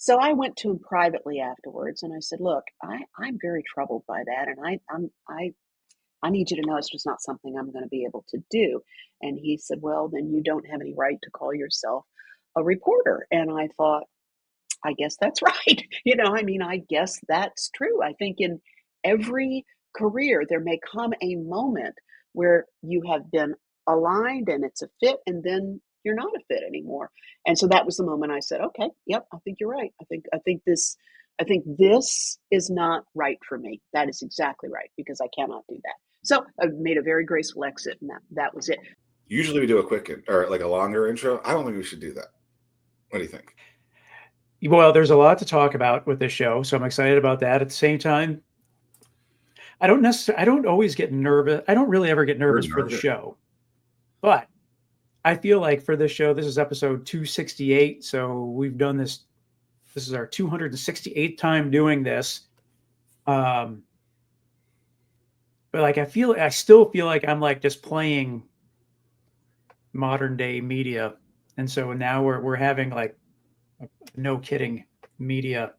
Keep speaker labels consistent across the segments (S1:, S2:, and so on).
S1: So I went to him privately afterwards and I said, look, I'm very troubled by that. And I need you to know it's just not something I'm going to be able to do. And he said, well, then you don't have any right to call yourself a reporter. And I thought, I guess that's right. I guess that's true. I think in every career, there may come a moment where you have been aligned and it's a fit, and then you're not a fit anymore. And so that was the moment I said, okay, yep, I think you're right. I think this is not right for me. That is exactly right, because I cannot do that. So I made a very graceful exit, and that was it.
S2: Usually we do a quick or like a longer intro. I don't think we should do that. What do you think?
S3: Well, there's a lot to talk about with this show, so I'm excited about that. At the same time, I don't always get nervous. I don't really ever get nervous for the show, but I feel like for this show, this is episode 268. So we've done this. This is our 268th time doing this. But like, I still feel like I'm like just playing modern day media. And so now we're having like, no kidding, media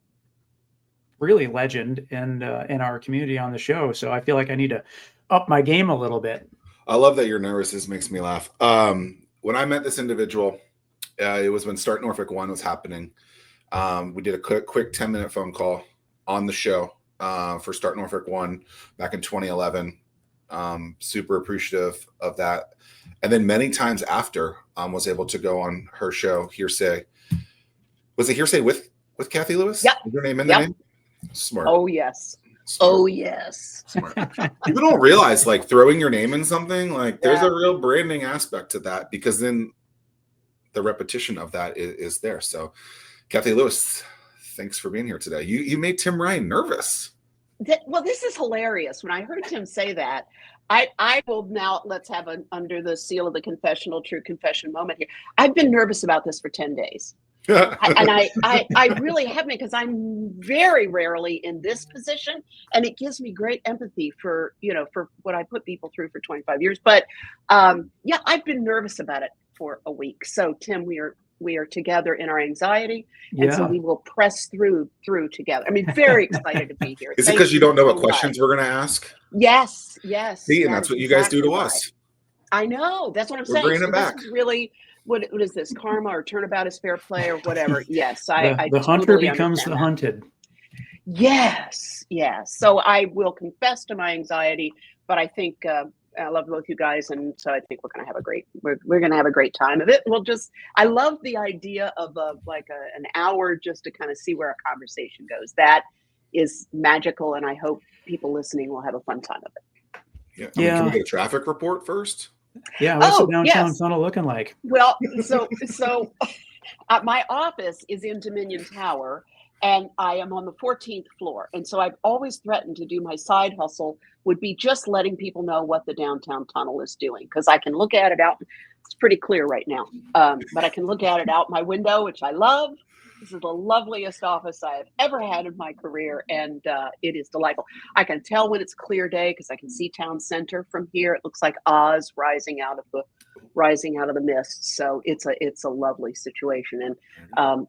S3: really legend in our community on the show. So I feel like I need to up my game a little bit.
S2: I love that you're nervous. This makes me laugh. When I met this individual, it was when Start Norfolk 1 was happening. We did a quick 10-minute phone call on the show for Start Norfolk 1 back in 2011. Super appreciative of that. And then many times after, was able to go on her show, Hearsay. Was it Hearsay with Cathy Lewis?
S1: Yep.
S2: Is her name in the name? Smart.
S1: Oh, yes. Smart. Oh, yes.
S2: Smart. People don't realize, like, throwing your name in something, like, there's a real branding aspect to that, because then the repetition of that is there. So, Cathy Lewis, thanks for being here today. You made Tim Ryan nervous.
S1: Well, this is hilarious. When I heard Tim say that, I will now, let's have an under the seal of the confessional, true confession moment here. I've been nervous about this for 10 days. I really haven't, because I'm very rarely in this position, and it gives me great empathy for what I put people through for 25 years. But I've been nervous about it for a week. So Tim, we are together in our anxiety, and so we will press through together. I mean, very excited to be here.
S2: Is it because you don't know what questions we're going to ask?
S1: Yes.
S2: See, and that's what you guys do to us.
S1: I know. That's what I'm saying.
S2: Bringing it back.
S1: This is really. What is this, karma, or turnabout is fair play, or whatever? Yes,
S3: the hunter totally becomes the hunted.
S1: Yes. So I will confess to my anxiety, but I think I love both you guys, and so I think we're going to have a great time of it. I love the idea of an hour just to kind of see where a conversation goes. That is magical, and I hope people listening will have a fun time of
S2: it. Yeah. Can we get a traffic report first?
S3: Yeah, what's the downtown tunnel looking like?
S1: Well, so my office is in Dominion Tower, and I am on the 14th floor. And so I've always threatened to do my side hustle would be just letting people know what the downtown tunnel is doing, because I can look at it out. It's pretty clear right now, but I can look at it out my window, which I love. This is the loveliest office I have ever had in my career, and it is delightful. I can tell when it's a clear day because I can see town center from here. It looks like Oz rising out of the mist. So it's a lovely situation, and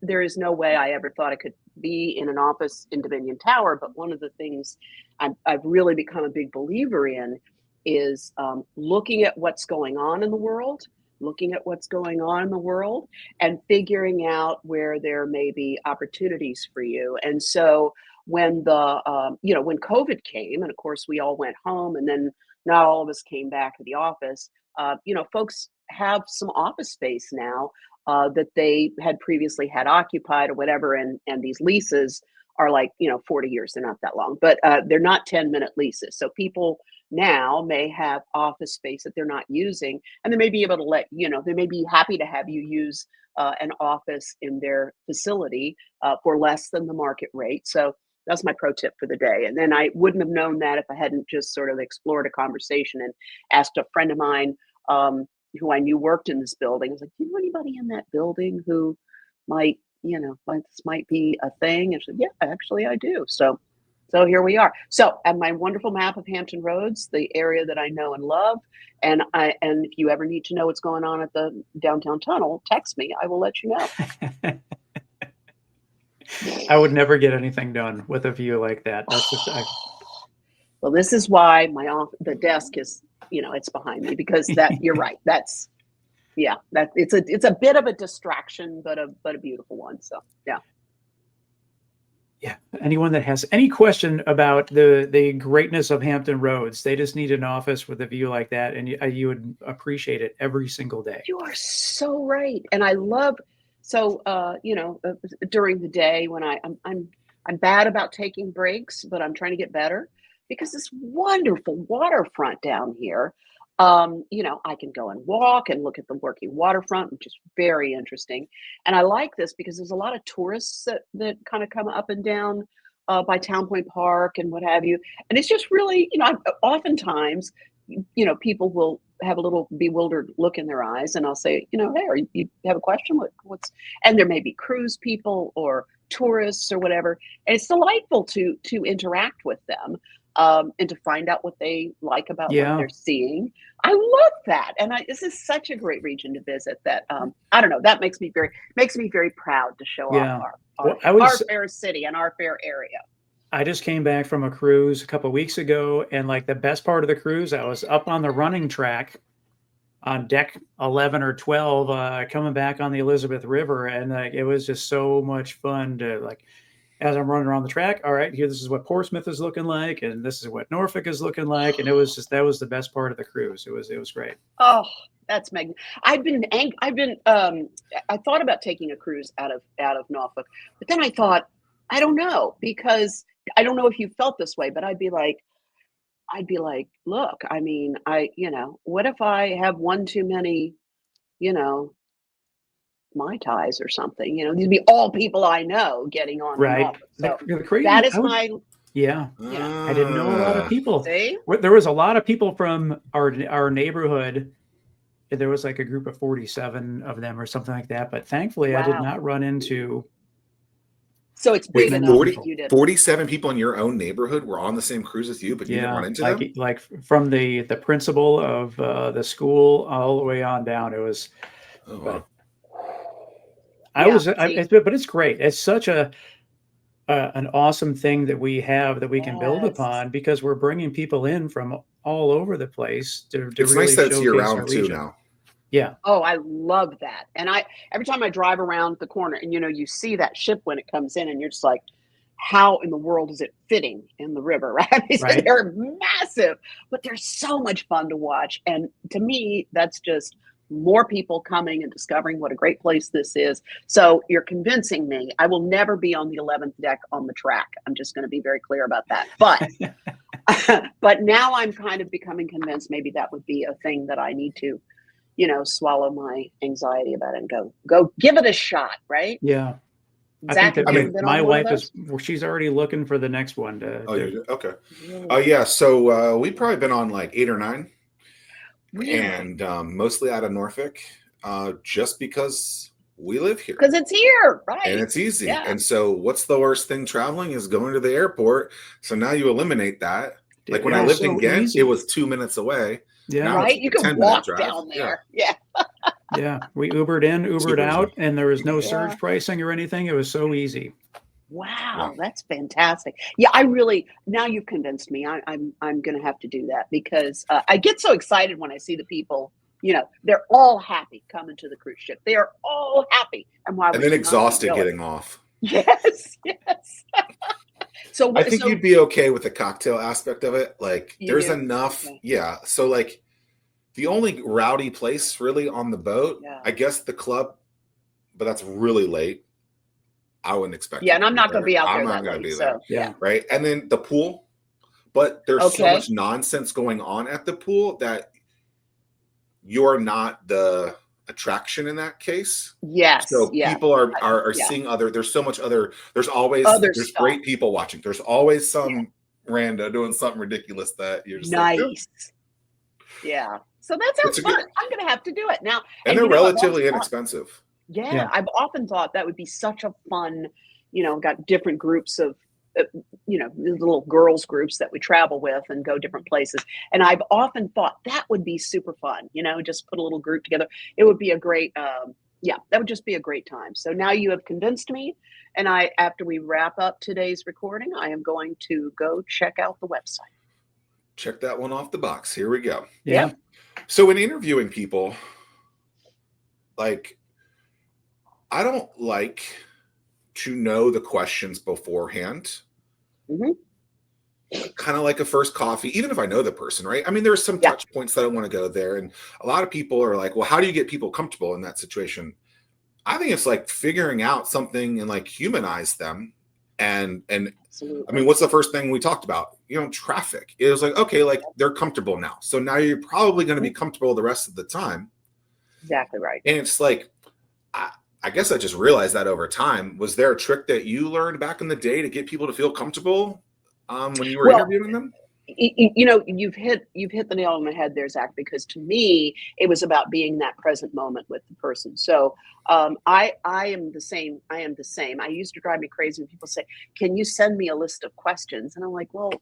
S1: there is no way I ever thought I could be in an office in Dominion Tower. But one of the things I've really become a big believer in is looking at what's going on in the world. And figuring out where there may be opportunities for you. And so when when COVID came, and of course we all went home, and then not all of us came back to the office, folks have some office space now that they had previously had occupied or whatever. And these leases are 40 years. They're not that long, but they're not 10-minute leases. So people now may have office space that they're not using, and they may be able to they may be happy to have you use an office in their facility for less than the market rate. So that's my pro tip for the day. And then I wouldn't have known that if I hadn't just sort of explored a conversation and asked a friend of mine who I knew worked in this building. I was like, do you know anybody in that building who might, this might be a thing? And she said, yeah, actually I do. So So here we are. So, and my wonderful map of Hampton Roads, the area that I know and love, and if you ever need to know what's going on at the downtown tunnel, text me. I will let you know.
S3: I would never get anything done with a view like that. That's just
S1: Well, this is why the desk is, it's behind me, because that you're right. That's that it's a bit of a distraction, but a beautiful one. So yeah.
S3: Yeah. Anyone that has any question about the greatness of Hampton Roads, they just need an office with a view like that, and you would appreciate it every single day.
S1: You are so right, and I love during the day when I'm bad about taking breaks, but I'm trying to get better because this wonderful waterfront down here. I can go and walk and look at the working waterfront, which is very interesting. And I like this because there's a lot of tourists that kind of come up and down by Town Point Park and what have you. And it's just really, oftentimes, people will have a little bewildered look in their eyes, and I'll say, hey, you have a question? And there may be cruise people or tourists or whatever. And it's delightful to interact with them. And to find out what they like about what they're seeing. I love that. And this is such a great region to visit that, I don't know, that makes me very proud to show off our fair city and our fair area.
S3: I just came back from a cruise a couple of weeks ago, and like the best part of the cruise, I was up on the running track on deck 11 or 12, coming back on the Elizabeth River. And it was just so much fun to as I'm running around the track, all right, this is what Portsmouth is looking like, and this is what Norfolk is looking like, and that was the best part of the cruise. It was great.
S1: Oh, that's magnificent. I thought about taking a cruise out of Norfolk, but then I thought, I don't know, because I don't know if you felt this way, but I'd be like, look, I mean, what if I have one too many, Mai Tais or something, these would be all people I know getting on.
S3: Right.
S1: So
S3: the crazy,
S1: that is
S3: yeah. I didn't know a lot of people.
S1: See?
S3: There was a lot of people from our neighborhood. There was like a group of 47 of them or something like that. But thankfully, I did not run into.
S1: So it's big enough.
S2: 47 people in your own neighborhood were on the same cruise as you, but you didn't run into them?
S3: Like from the principal of the school all the way on down. It was. But it's great. It's such an awesome thing that we have that we can build upon, because we're bringing people in from all over the place to
S2: it's
S3: really
S2: nice that it's year
S3: showcase
S2: round
S3: our
S2: too
S3: region.
S2: now.
S3: Yeah.
S1: Oh, I love that. And every time I drive around the corner and, you see that ship when it comes in, and you're just like, how in the world is it fitting in the river, right?
S3: Right.
S1: They're massive, but they're so much fun to watch. And to me, that's just more people coming and discovering what a great place this is. So you're convincing me. I will never be on the 11th deck on the track. I'm just going to be very clear about that. But but now I'm kind of becoming convinced maybe that would be a thing that I need to, swallow my anxiety about it and go give it a shot, right?
S3: Yeah.
S1: Zach,
S3: I think that my wife she's already looking for the next one to.
S2: Okay. Yeah. So we've probably been on like 8 or 9.
S1: Really?
S2: And mostly out of Norfolk, just because we live here.
S1: Because it's here, right?
S2: And it's easy.
S1: Yeah.
S2: And so what's the worst thing traveling is going to the airport. So now you eliminate that. Like when I lived in Ghent, it was 2 minutes away.
S3: Yeah.
S2: Now
S1: right? You can walk down there. Yeah.
S3: Yeah. We Ubered in, Ubered out, and there was no surge pricing or anything. It was so easy.
S1: Wow, that's fantastic. Yeah, now you've convinced me. I'm going to have to do that, because I get so excited when I see the people, they're all happy coming to the cruise ship. They are all happy. And
S2: then exhausted getting off.
S1: Yes. So
S2: I think you'd be okay with the cocktail aspect of it. Like there's enough. Okay. Yeah. So like the only rowdy place really on the boat, I guess the club, but that's really late. I wouldn't expect.
S1: Yeah, and I'm not going to be out there.
S2: I'm not going to be there.
S3: Yeah.
S2: Right. And then the pool, but there's so much nonsense going on at the pool that you're not the attraction in that case.
S1: Yes.
S2: So people are seeing there's so much there's always there's great people watching. There's always some rando doing something ridiculous that you're just
S1: nice.
S2: Like,
S1: yeah. So that sounds fun. I'm going to have to do it now.
S2: And they're relatively inexpensive.
S1: Yeah, I've often thought that would be such a fun, got different groups of uh, the little girls groups that we travel with and go different places. And I've often thought that would be super fun, just put a little group together. It would be a great, yeah, that would just be a great time. So now you have convinced me. And after we wrap up today's recording, I am going to go check out the website.
S2: Check that one off the box. Here we go.
S3: Yeah.
S2: So in interviewing people, like, I don't like to know the questions beforehand.
S1: Mm-hmm.
S2: Kind of like a first coffee, even if I know the person, right? I mean, there's some touch points that I want to go there. And a lot of people are like, well, how do you get people comfortable in that situation? I think it's like figuring out something and like humanize them. And
S1: Absolutely.
S2: I mean, what's the first thing we talked about? Traffic. It was like, okay, like they're comfortable now. So now you're probably going to be comfortable the rest of the time.
S1: Exactly right.
S2: And it's like, I guess I just realized that over time. Was there a trick that you learned back in the day to get people to feel comfortable when you were interviewing them?
S1: You've hit the nail on the head there, Zach, because to me, it was about being that present moment with the person. So I am the same. I used to drive me crazy when people say, can you send me a list of questions? And I'm like, well,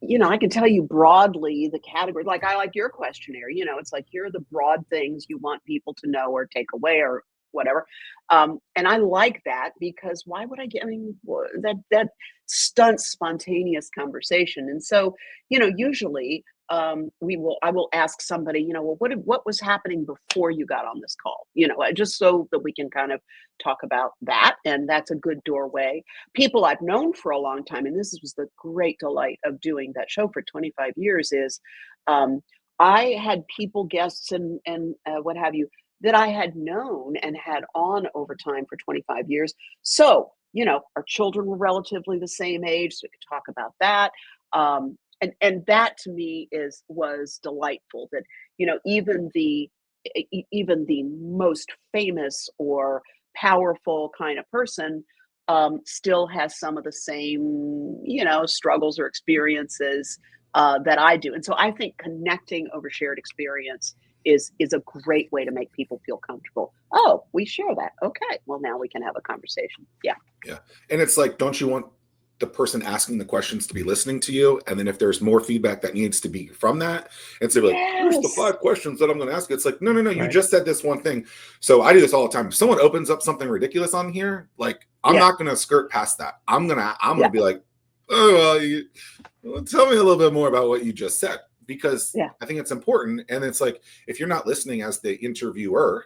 S1: I can tell you broadly the category, like I like your questionnaire, it's like, here are the broad things you want people to know or take away or whatever. And I like that because why would that stunts spontaneous conversation. And so, usually I will ask somebody, well, what was happening before you got on this call? Just so that we can kind of talk about that. And that's a good doorway. People I've known for a long time, and this was the great delight of doing that show for 25 years is I had people, guests and what have you, that I had known and had on over time for 25 years. So, our children were relatively the same age, so we could talk about that. And that to me was delightful that, even the most famous or powerful kind of person still has some of the same, struggles or experiences that I do. And so I think connecting over shared experience is a great way to make people feel comfortable. Oh, we share that. Okay. Well, now we can have a conversation. Yeah.
S2: Yeah. And it's like, don't you want the person asking the questions to be listening to you? And then if there's more feedback that needs to be from that, and so like, here's the 5 questions that I'm going to ask. It's like, no, right. You just said this one thing. So I do this all the time. If someone opens up something ridiculous on here, like I'm not going to skirt past that. I'm going to be like, oh, well, tell me a little bit more about what you just said. Because I think it's important. And it's like, if you're not listening as the interviewer,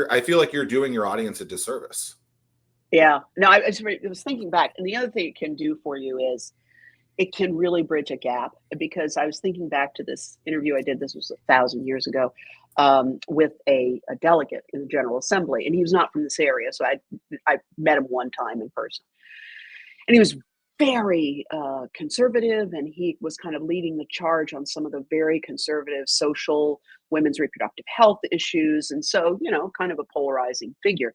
S2: I feel like you're doing your audience a disservice.
S1: Yeah. No, I was thinking back. And the other thing it can do for you is it can really bridge a gap, because I was thinking back to this interview I did, this was 1,000 years ago, with a delegate in the General Assembly. And he was not from this area. So I met him one time in person. And he was very conservative, and he was kind of leading the charge on some of the very conservative social women's reproductive health issues. And so, kind of a polarizing figure.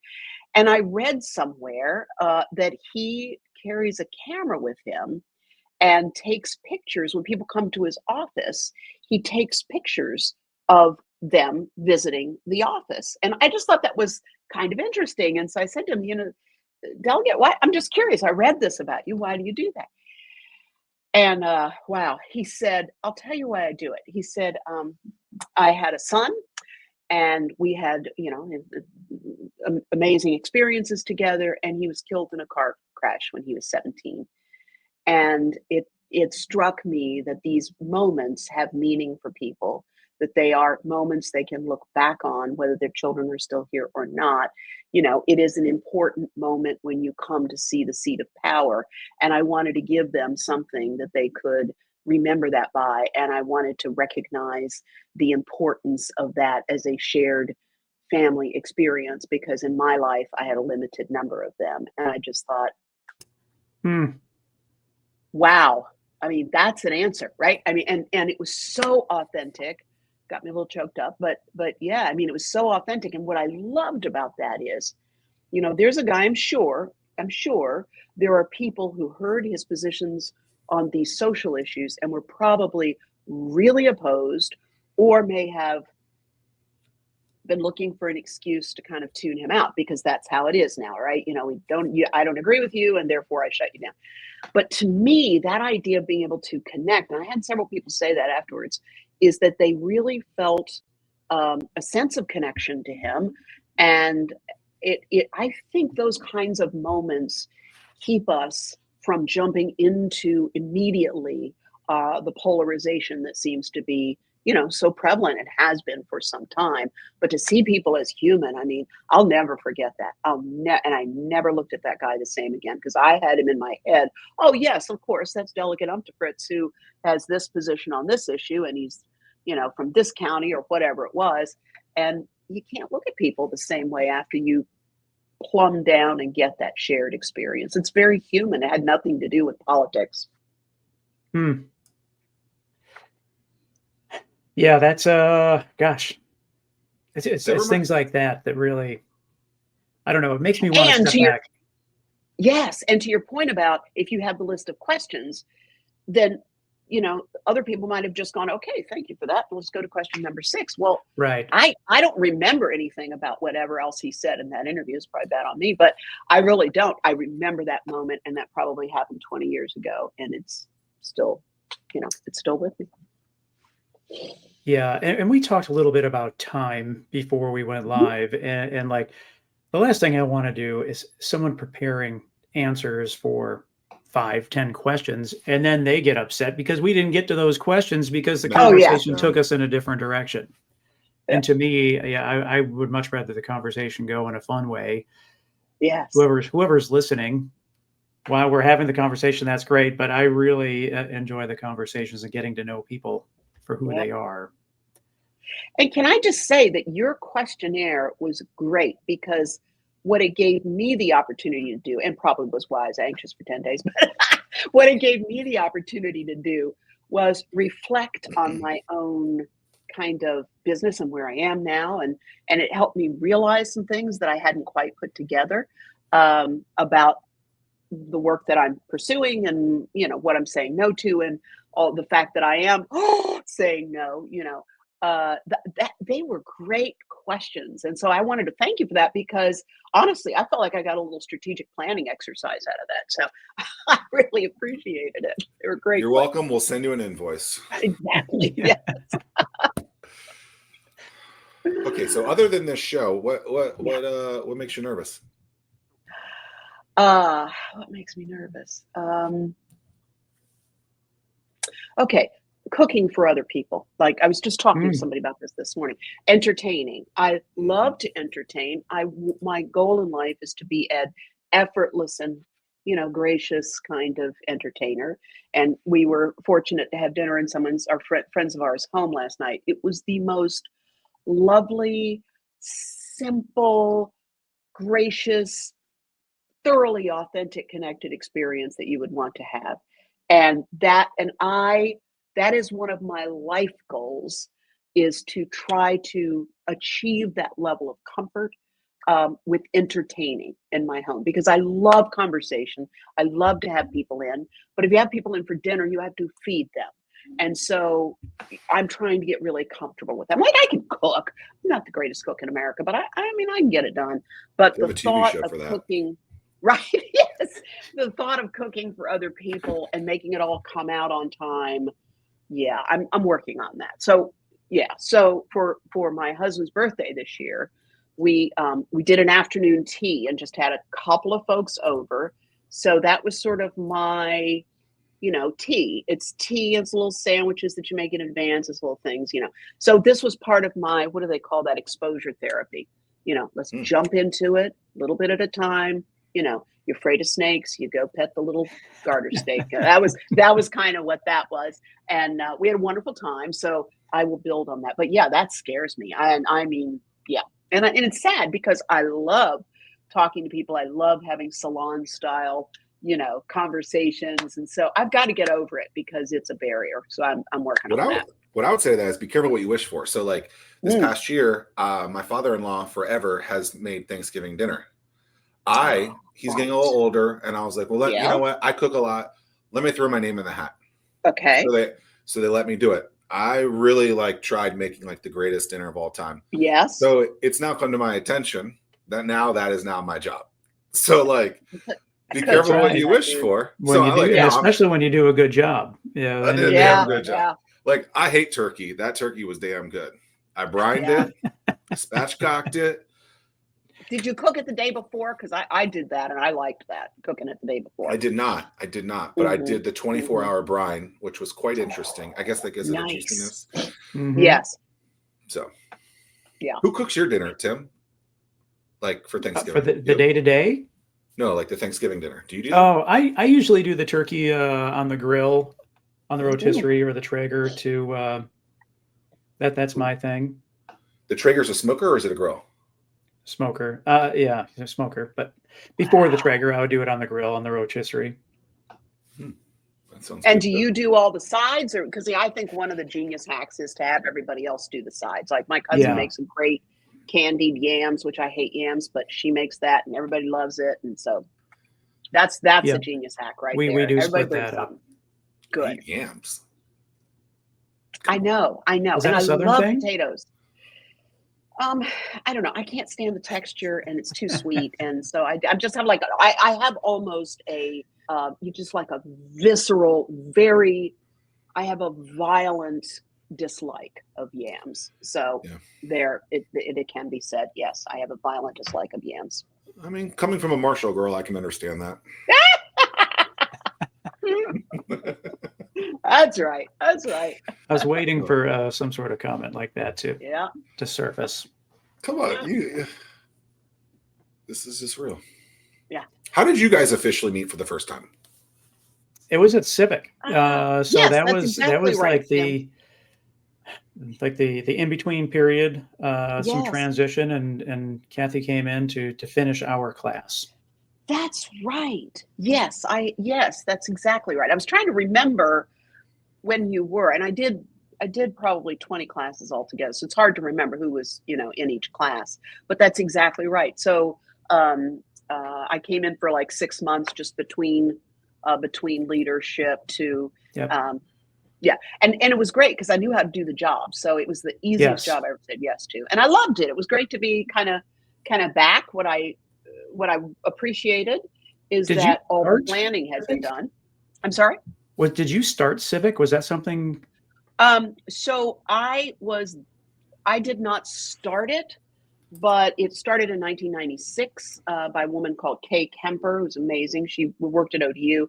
S1: And I read somewhere that he carries a camera with him and takes pictures. When people come to his office, he takes pictures of them visiting the office. And I just thought that was kind of interesting. And so I said to him, Delegate, why? I'm just curious. I read this about you. Why do you do that? And wow, he said, I'll tell you why I do it. He said, I had a son, and we had, amazing experiences together, and he was killed in a car crash when he was 17. And it struck me that these moments have meaning for people, that they are moments they can look back on, whether their children are still here or not. It is an important moment when you come to see the seat of power. And I wanted to give them something that they could remember that by. And I wanted to recognize the importance of that as a shared family experience, because in my life, I had a limited number of them. And I just thought, wow. I mean, that's an answer, right? I mean, and it was so authentic. Got me a little choked up, but yeah, I mean, it was so authentic. And what I loved about that is, there's a guy, I'm sure there are people who heard his positions on these social issues and were probably really opposed, or may have been looking for an excuse to kind of tune him out because that's how it is now, right? I don't agree with you, and therefore I shut you down. But to me, that idea of being able to connect, and I had several people say that afterwards, is that they really felt a sense of connection to him. And I think those kinds of moments keep us from jumping into immediately the polarization that seems to be, so prevalent. It has been for some time. But to see people as human, I mean, I'll never forget that. And I never looked at that guy the same again because I had him in my head. Oh, yes, of course, that's Delegate Umtefritz who has this position on this issue, and he's, from this county or whatever it was. And you can't look at people the same way after you plumb down and get that shared experience. It's very human. It had nothing to do with politics.
S3: Yeah, that's gosh. It's things like that really, I don't know, it makes me want to step back.
S1: Yes, and to your point about if you have the list of questions, then other people might have just gone, okay, thank you for that. Let's go to question number 6. Well,
S3: right.
S1: I don't remember anything about whatever else he said in that interview. It's probably bad on me, but I really don't. I remember that moment, and that probably happened 20 years ago, and it's still, it's still with me.
S3: Yeah, and we talked a little bit about time before we went live, and like the last thing I want to do is someone preparing answers for 5-10 questions, and then they get upset because we didn't get to those questions because the conversation took us in a different direction. Yeah. And to me, I would much rather the conversation go in a fun way.
S1: Yes.
S3: Whoever's listening while we're having the conversation, that's great. But I really enjoy the conversations and getting to know people for who they are.
S1: And can I just say that your questionnaire was great because what it gave me the opportunity to do, and probably was why I was anxious for 10 days, but what it gave me the opportunity to do was reflect on my own kind of business and where I am now. And it helped me realize some things that I hadn't quite put together about the work that I'm pursuing and, what I'm saying no to, and all the fact that I am saying no, that they were great questions. And so I wanted to thank you for that because honestly, I felt like I got a little strategic planning exercise out of that. So I really appreciated it. They were great.
S2: You're welcome. We'll send you an invoice.
S1: Exactly. Yes.
S2: Okay. So other than this show, what makes you nervous?
S1: What makes me nervous? Okay. Cooking for other people. Like I was just talking to somebody about this morning. Entertaining. I love to entertain. My goal in life is to be an effortless and, gracious kind of entertainer. And we were fortunate to have dinner in friends of ours home last night. It was the most lovely, simple, gracious, thoroughly authentic, connected experience that you would want to have. That is one of my life goals, is to try to achieve that level of comfort with entertaining in my home, because I love conversation. I love to have people in, but if you have people in for dinner, you have to feed them. And so I'm trying to get really comfortable with them. Like I can cook. I'm not the greatest cook in America, but I can get it done. But the thought of cooking, right? Yes. The thought of cooking for other people and making it all come out on time. Yeah, I'm working on that. So yeah, so for my husband's birthday this year, we did an afternoon tea and just had a couple of folks over. So that was sort of my, tea. It's tea, it's little sandwiches that you make in advance, it's little things, So this was part of my, what do they call that, exposure therapy. Let's jump into it a little bit at a time. You're afraid of snakes, you go pet the little garter snake. That was kind of what that was. And we had a wonderful time. So I will build on that. But yeah, that scares me. I mean, yeah. And it's sad because I love talking to people. I love having salon style, conversations. And so I've got to get over it because it's a barrier. So I'm working on that.
S2: What I would say to that is be careful what you wish for. So like this past year, my father-in-law forever has made Thanksgiving dinner. He's getting a little older, and I was like, well, you know what? I cook a lot. Let me throw my name in the hat.
S1: Okay.
S2: So they let me do it. I really tried making the greatest dinner of all time.
S1: Yes.
S2: So it's now come to my attention that that is now my job. So be careful
S3: right.
S2: what you wish for.
S3: When
S2: So
S3: you do,
S2: and
S3: especially when you do a good job. Yeah.
S2: I did a
S1: Yeah,
S2: damn good job. I hate turkey. That turkey was damn good. I brined it, spatchcocked it.
S1: Did you cook it the day before? Because I did that and I liked that, cooking it the day before.
S2: I did not. But I did the 24-hour brine, which was quite interesting. I guess that gives it a juiciness.
S1: Yes.
S2: So,
S1: yeah.
S2: Who cooks your dinner, Tim? For Thanksgiving?
S3: For the day-to-day?
S2: No, the Thanksgiving dinner. Do you do that?
S3: Oh, I usually do the turkey on the grill, on the rotisserie or the Traeger. That's my thing.
S2: The Traeger's a smoker, or is it a grill?
S3: Smoker. Yeah, a smoker. But before the Traeger, I would do it on the grill, on the rotisserie.
S2: That sounds
S1: And
S2: good,
S1: do you do all the sides? Or because I think one of the genius hacks is to have everybody else do the sides. Like my cousin makes some great candied yams, which I hate yams, but she makes that and everybody loves it. And so that's a genius hack right there.
S3: We do
S1: everybody
S3: split that up.
S1: Good.
S2: Yams.
S1: I know.
S3: Is that
S1: and
S3: a Southern
S1: I love
S3: thing?
S1: potatoes. I don't know. I can't stand the texture and it's too sweet. And so I just have I have almost a, you just a visceral, I have a violent dislike of yams. So it can be said, yes, I have a violent dislike of yams.
S2: I mean, coming from a Marshall girl, I can understand that.
S1: That's right. I
S3: was waiting for some sort of comment like that to surface.
S2: Come on, this is just real.
S1: Yeah.
S2: How did you guys officially meet for the first time?
S3: It was at Civic. So
S1: yes,
S3: that was
S1: right,
S3: the in between period, some transition, and Cathy came in to finish our class.
S1: That's right. Yes, that's exactly right. I was trying to remember when you were, and I did probably 20 classes altogether. So it's hard to remember who was, in each class, but that's exactly right. So I came in for 6 months just between leadership to, and it was great because I knew how to do the job. So it was the easiest job I ever said yes to. And I loved it. It was great to be kind of back. What I appreciated is that all the planning had been done. I'm sorry?
S3: Did you start Civic? Was that something?
S1: So I did not start it, but it started in 1996 by a woman called Kay Kemper, who's amazing. She worked at ODU,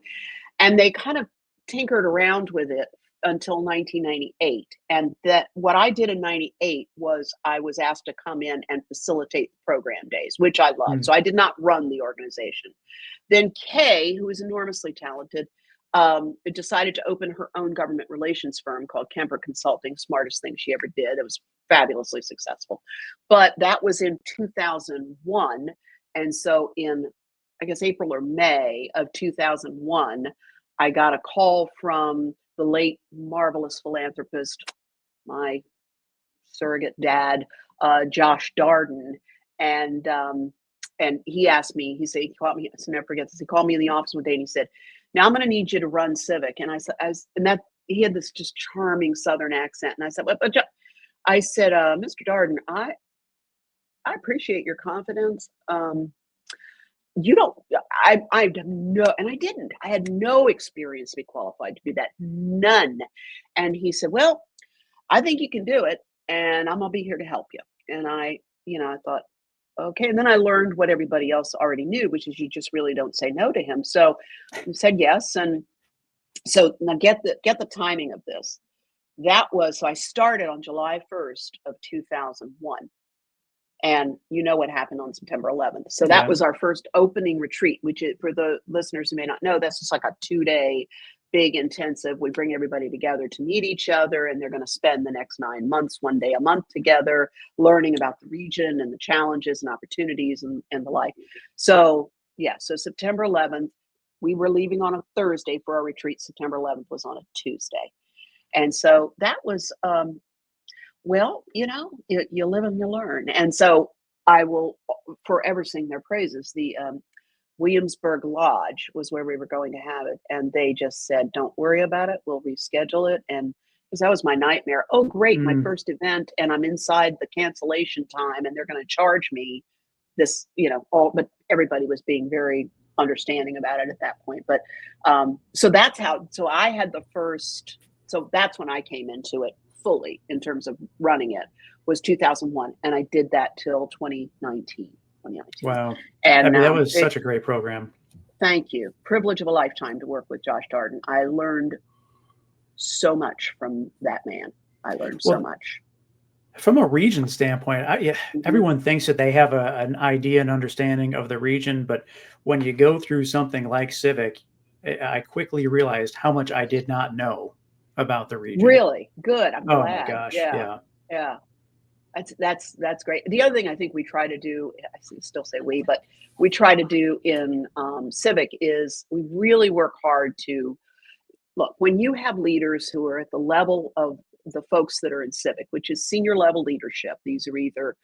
S1: and they kind of tinkered around with it until 1998. And that what I did in 98 was I was asked to come in and facilitate the program days, which I loved. So I did not run the organization. Then Kay, who is enormously talented, decided to open her own government relations firm called Kemper Consulting. Smartest thing she ever did. It was fabulously successful. But that was in 2001. And so in, I guess, April or May of 2001, I got a call from the late marvelous philanthropist, my surrogate dad, Josh Darden. And he asked me, he called me, I'll never forget this. He called me in the office one day and he said, "Now I'm going to need you to run Civic." And I said, he had this just charming Southern accent. And I said, Mr. Darden, I appreciate your confidence. You don't, I have no, and I didn't, I had no experience to be qualified to do that. None. And he said, "Well, I think you can do it and I'm going to be here to help you." And I thought, okay. And then I learned what everybody else already knew, which is you just really don't say no to him. So I said yes. And so now get the timing of this. So I started on July 1st of 2001. And you know what happened on September 11th. So that was our first opening retreat, which is, for the listeners who may not know, that's just like a 2-day big intensive. We bring everybody together to meet each other, and they're going to spend the next 9 months, 1 day a month together, learning about the region and the challenges and opportunities and the like. So so September 11th, we were leaving on a Thursday for our retreat. September 11th was on a Tuesday. And so that was, well, you live and you learn. And so I will forever sing their praises. The Williamsburg Lodge was where we were going to have it. And they just said, "Don't worry about it. We'll reschedule it." And because that was my nightmare. Oh, great, my
S3: Mm.
S1: first event, and I'm inside the cancellation time, and they're going to charge me this, all. But everybody was being very understanding about it at that point. But so that's how. So I had the first. So that's when I came into it fully in terms of running it, was 2001, and I did that till 2019.
S3: Wow.
S1: And
S3: That was such a great program.
S1: Thank you. Privilege of a lifetime to work with Josh Darden. I learned so much from that man. I learned so much.
S3: From a region standpoint, everyone thinks that they have an idea and understanding of the region, but when you go through something like Civic, I quickly realized how much I did not know about the region.
S1: Really? Good. I'm glad.
S3: Oh my gosh. Yeah.
S1: That's great. The other thing I think we try to do, I still say we, but we try to do in Civic is we really work hard to look, when you have leaders who are at the level of the folks that are in Civic, which is senior level leadership. These are either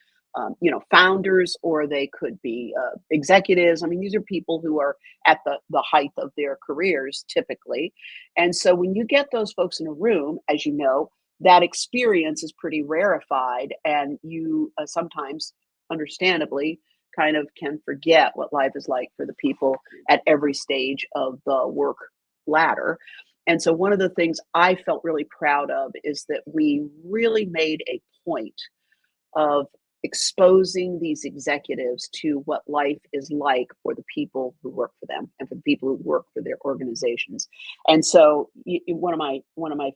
S1: founders, or they could be executives. I mean, these are people who are at the height of their careers typically. And so when you get those folks in a room, as you know, that experience is pretty rarefied, and you sometimes, understandably, kind of can forget what life is like for the people at every stage of the work ladder. And so one of the things I felt really proud of is that we really made a point of exposing these executives to what life is like for the people who work for them and for the people who work for their organizations. And so one of my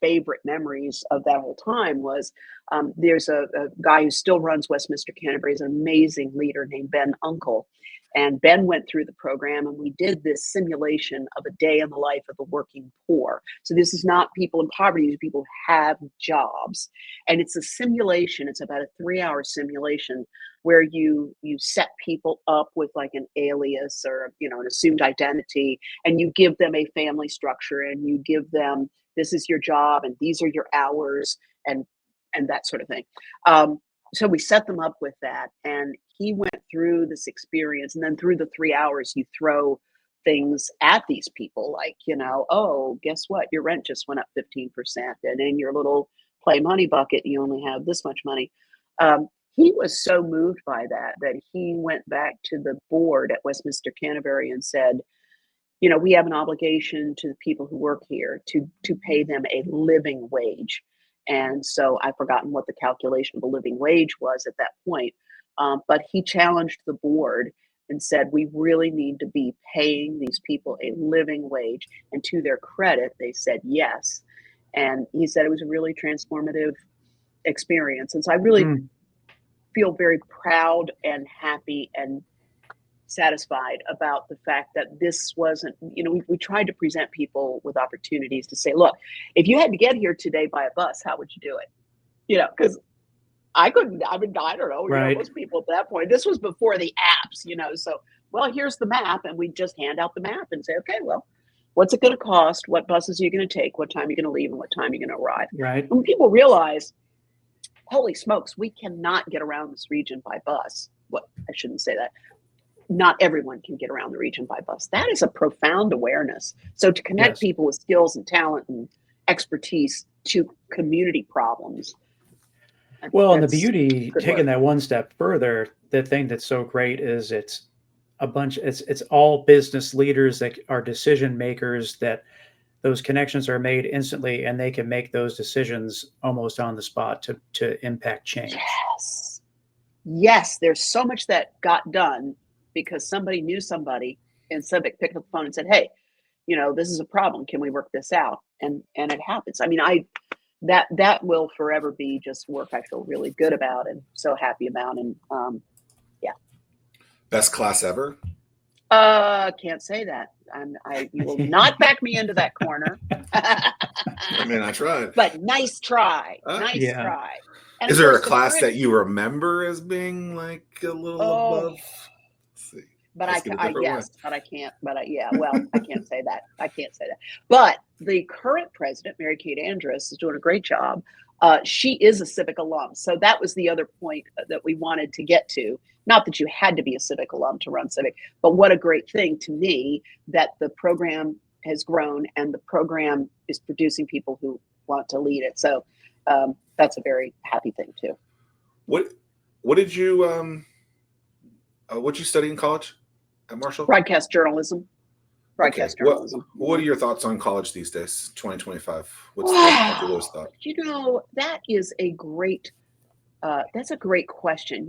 S1: favorite memories of that whole time was there's a guy who still runs Westminster Canterbury, is an amazing leader named Ben Uncle. And Ben went through the program, and we did this simulation of a day in the life of the working poor. So this is not people in poverty, these are people who have jobs. And it's a simulation. It's about a 3-hour simulation where you set people up with like an alias or an assumed identity, and you give them a family structure, and you give them, this is your job and these are your hours, and that sort of thing. So we set them up with that, and he went through this experience, and then through the 3 hours, you throw things at these people like, oh, guess what? Your rent just went up 15%, and in your little play money bucket, you only have this much money. He was so moved by that he went back to the board at Westminster Canterbury and said, we have an obligation to the people who work here to pay them a living wage. And so I've forgotten what the calculation of a living wage was at that point. But he challenged the board and said, we really need to be paying these people a living wage. And to their credit, they said yes. And he said it was a really transformative experience. And so I really feel very proud and happy and satisfied about the fact that this wasn't, we tried to present people with opportunities to say, look, if you had to get here today by a bus, how would you do it? Because I couldn't, I don't know,
S3: right.
S1: Most people at that point, this was before the apps, so, well, here's the map, and we just hand out the map and say, okay, well, what's it going to cost? What buses are you going to take? What time are you going to leave? And what time are you going to arrive?
S3: Right.
S1: And when people realize, holy smokes, we cannot get around this region by bus. I shouldn't say that. Not everyone can get around the region by bus. That is a profound awareness. So to connect people with skills and talent and expertise to community problems.
S3: Well, and the beauty, taking that one step further, the thing that's so great is it's all business leaders that are decision makers, that those connections are made instantly, and they can make those decisions almost on the spot to impact change.
S1: Yes, there's so much that got done because somebody knew somebody in Civic, picked up the phone and said, hey, this is a problem. Can we work this out? And it happens. I mean, that will forever be just work I feel really good about and so happy about. And
S2: Best class ever?
S1: Can't say that. You will not back me into that corner.
S2: I mean, I tried.
S1: But nice try. Try. And
S2: is there a class that you remember as being like a little above? Let's see.
S1: But I can't. But I can't say that. But the current president, Mary Kate Andrus, is doing a great job. She is a Civic alum. So that was the other point that we wanted to get to. Not that you had to be a Civic alum to run Civic, but what a great thing to me that the program has grown and the program is producing people who want to lead it. So that's a very happy thing too.
S2: What did you what'd you study in college at Marshall?
S1: Broadcast journalism.
S2: Broadcast journalism. What are your thoughts on college these days, 2025? What's the Cathy Lewis thought?
S1: That is a great that's a great question.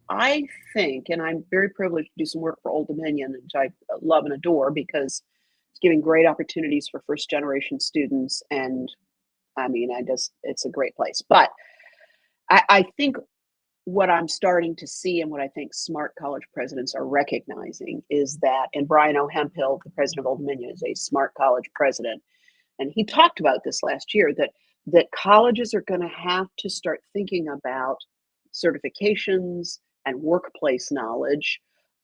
S1: I think, and I'm very privileged to do some work for Old Dominion, which I love and adore because it's giving great opportunities for first generation students. And it's a great place. But I think what I'm starting to see and what I think smart college presidents are recognizing is that, and Brian O. Hemphill, the president of Old Dominion, is a smart college president. And he talked about this last year, that colleges are going to have to start thinking about certifications and workplace knowledge,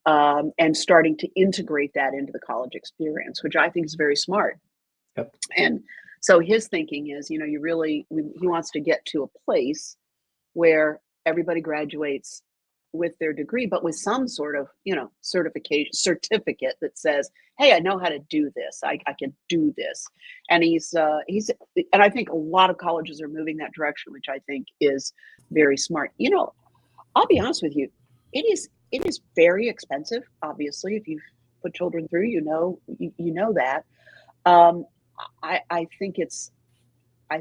S1: and starting to integrate that into the college experience, which I think is very smart.
S3: Yep.
S1: And so his thinking is, he wants to get to a place where everybody graduates with their degree, but with some sort of, certificate that says, hey, I know how to do this. I can do this. And and I think a lot of colleges are moving that direction, which I think is very smart. I'll be honest with you. It is very expensive. Obviously, if you've put children through, you know that. I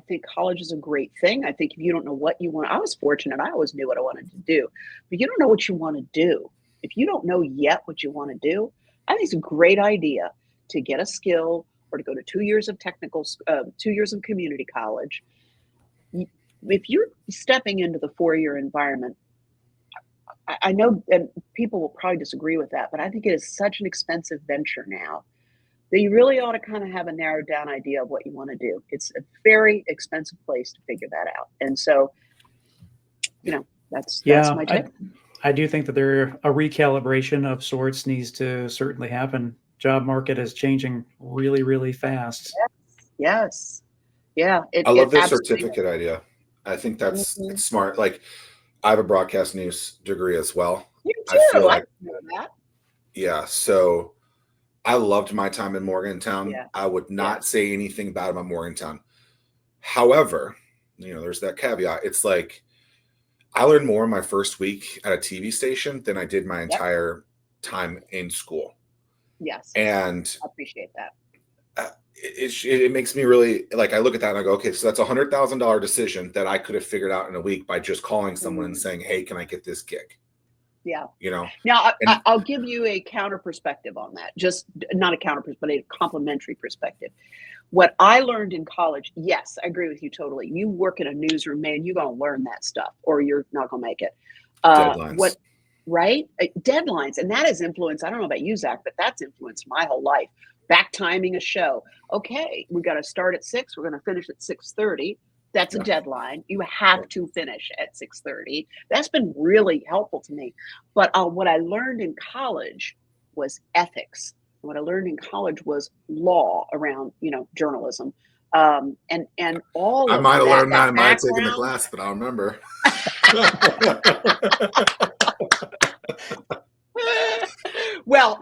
S1: think college is a great thing. I think if you don't know what you want, I was fortunate. I always knew what I wanted to do, but you don't know what you want to do. If you don't know yet what you want to do, I think it's a great idea to get a skill or to go to 2 years of 2 years of community college. If you're stepping into the 4-year environment, I know, and people will probably disagree with that, but I think it is such an expensive venture now that you really ought to kind of have a narrowed down idea of what you want to do. It's a very expensive place to figure that out. And so, that's my take.
S3: I do think that a recalibration of sorts needs to certainly happen. Job market is changing really, really fast.
S1: Yes. Yeah.
S2: I love this certificate idea. I think that's it's smart. Like, I have a broadcast news degree as well.
S1: You too.
S2: I feel like
S1: know that.
S2: Yeah. So I loved my time in Morgantown.
S1: Yeah.
S2: I would not say anything bad about Morgantown. However, there's that caveat. It's like I learned more in my first week at a TV station than I did my entire time in school.
S1: Yes.
S2: And
S1: I appreciate that.
S2: It makes me really, like, I look at that and I go, okay, so that's $100,000 decision that I could have figured out in a week by just calling someone and saying, hey, can I get this gig?
S1: Yeah.
S2: Now
S1: I'll give you a counter perspective on that. Just not a counter perspective, but a complementary perspective. What I learned in college, yes, I agree with you totally. You work in a newsroom, man, you're going to learn that stuff or you're not going to make it.
S2: Deadlines.
S1: Right? Deadlines. And that has influenced, I don't know about you, Zach, but that's influenced my whole life. Back timing a show. Okay, we got to start at 6. We're going to finish at 6:30. That's a deadline. You have to finish at 6:30. That's been really helpful to me. But what I learned in college was ethics. What I learned in college was law around, journalism. And all
S2: I
S1: of
S2: might have
S1: that,
S2: learned that. I might have taken the
S1: background.
S2: class, but I'll remember.
S1: Well,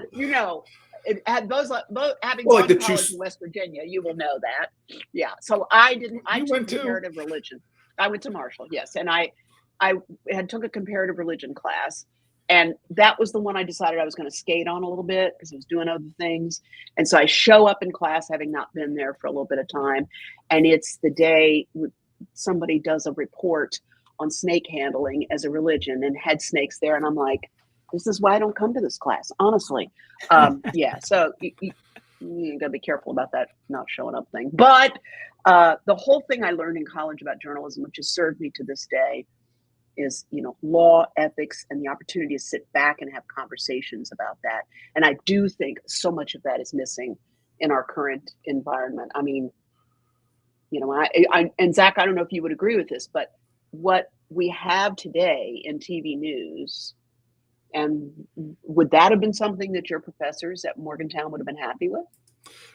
S1: both having gone to college in West Virginia, you will know that. Yeah. So I took comparative religion. I went to Marshall, yes, and I took a comparative religion class, and that was the one I decided I was going to skate on a little bit because I was doing other things. And so I show up in class having not been there for a little bit of time, and it's the day somebody does a report on snake handling as a religion and had snakes there, and I'm like, this is why I don't come to this class, honestly. So you gotta be careful about that not showing up thing. But the whole thing I learned in college about journalism, which has served me to this day, is law, ethics, and the opportunity to sit back and have conversations about that. And I do think so much of that is missing in our current environment. I mean, and Zach, I don't know if you would agree with this, but what we have today in TV news. And would that have been something that your professors at Morgantown would have been happy with?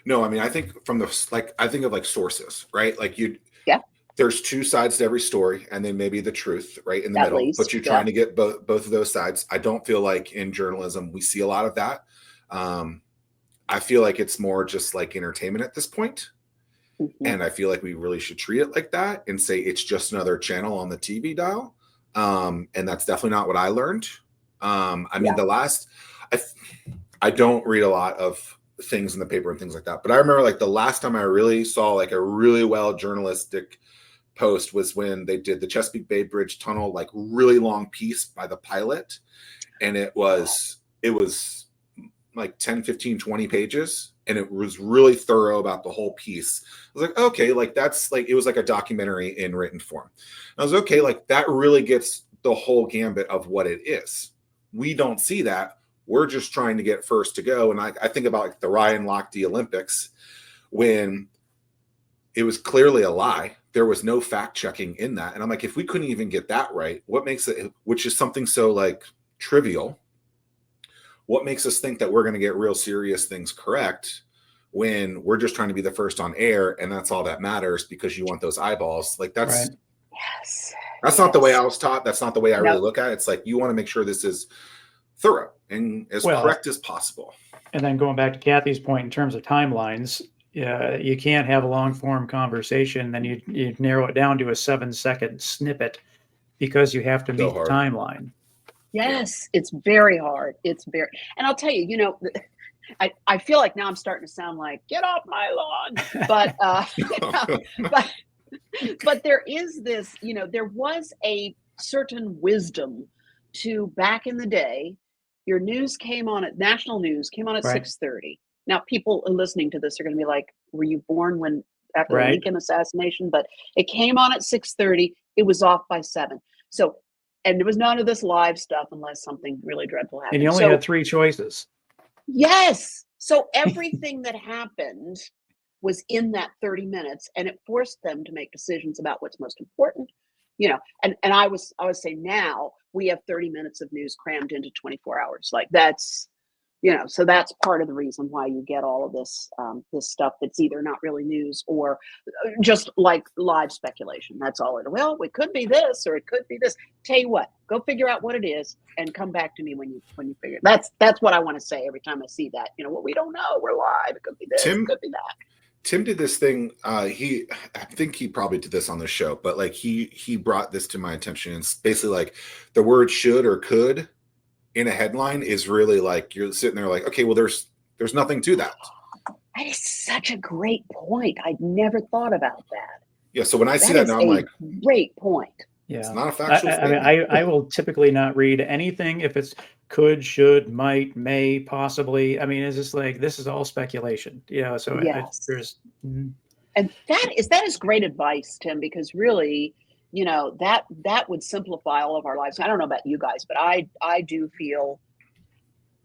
S2: No, I mean, I think I think of like sources, right? Like there's two sides to every story, and then maybe the truth, right, in the middle. But you're trying to get both of those sides. I don't feel like in journalism we see a lot of that. I feel like it's more just like entertainment at this point. And I feel like we really should treat it like that and say it's just another channel on the TV dial. And that's definitely not what I learned. I mean, I don't read a lot of things in the paper and things like that, but I remember like the last time I really saw like a really well journalistic post was when they did the Chesapeake Bay Bridge Tunnel, like really long piece by the pilot. And it was like 10, 15, 20 pages. And it was really thorough about the whole piece. I was like, okay, like that's like, it was like a documentary in written form. And I was okay, like that really gets the whole gambit of what it is. We don't see that. We're just trying to get first to go. And I think about like the Ryan Lochte Olympics when it was clearly a lie. There was no fact checking in that. And I'm like, if we couldn't even get that right, what makes it, which is something so like trivial, what makes us think that we're going to get real serious things correct when we're just trying to be the first on air and that's all that matters because you want those eyeballs? Like that's not the way I was taught. That's not the way I really look at it. It's like you want to make sure this is thorough and as correct as possible.
S3: And then going back to Cathy's point in terms of timelines, you can't have a long form conversation. Then you narrow it down to a 7-second snippet because you have to meet the timeline.
S1: Yes, it's very hard. And I'll tell you, I feel like now I'm starting to sound like, get off my lawn. But, but there is this, there was a certain wisdom to back in the day. Your news came on at national news came on at 6:30. Now, people listening to this are going to be like, were you born after the Lincoln assassination? But it came on at 6:30. It was off by 7. So, and there was none of this live stuff unless something really dreadful happened.
S3: And you only had 3 choices.
S1: Yes. So everything that happened was in that 30 minutes, and it forced them to make decisions about what's most important. And I was saying now we have 30 minutes of news crammed into 24 hours. Like that's, so that's part of the reason why you get all of this this stuff that's either not really news or just like live speculation. That's all it. Well, it could be this or it could be this. Tell you what, go figure out what it is and come back to me when you figure it. That's what I want to say every time I see that. Well, we don't know. We're live. It could be this. It could be that.
S2: Tim did this thing. I think he probably did this on the show, but like he brought this to my attention. It's basically like the word should or could in a headline is really like you're sitting there like, okay, well, there's nothing to that.
S1: That is such a great point. I'd never thought about that.
S2: Yeah. So when I see that now, I'm like,
S1: great point.
S3: Yeah.
S2: It's not a factual
S3: statement. I mean, I will typically not read anything if it's could, should, might, may, possibly. I mean, it's just like, this is all speculation, so there's.
S1: And that is great advice, Tim, because really, that would simplify all of our lives. I don't know about you guys, but I do feel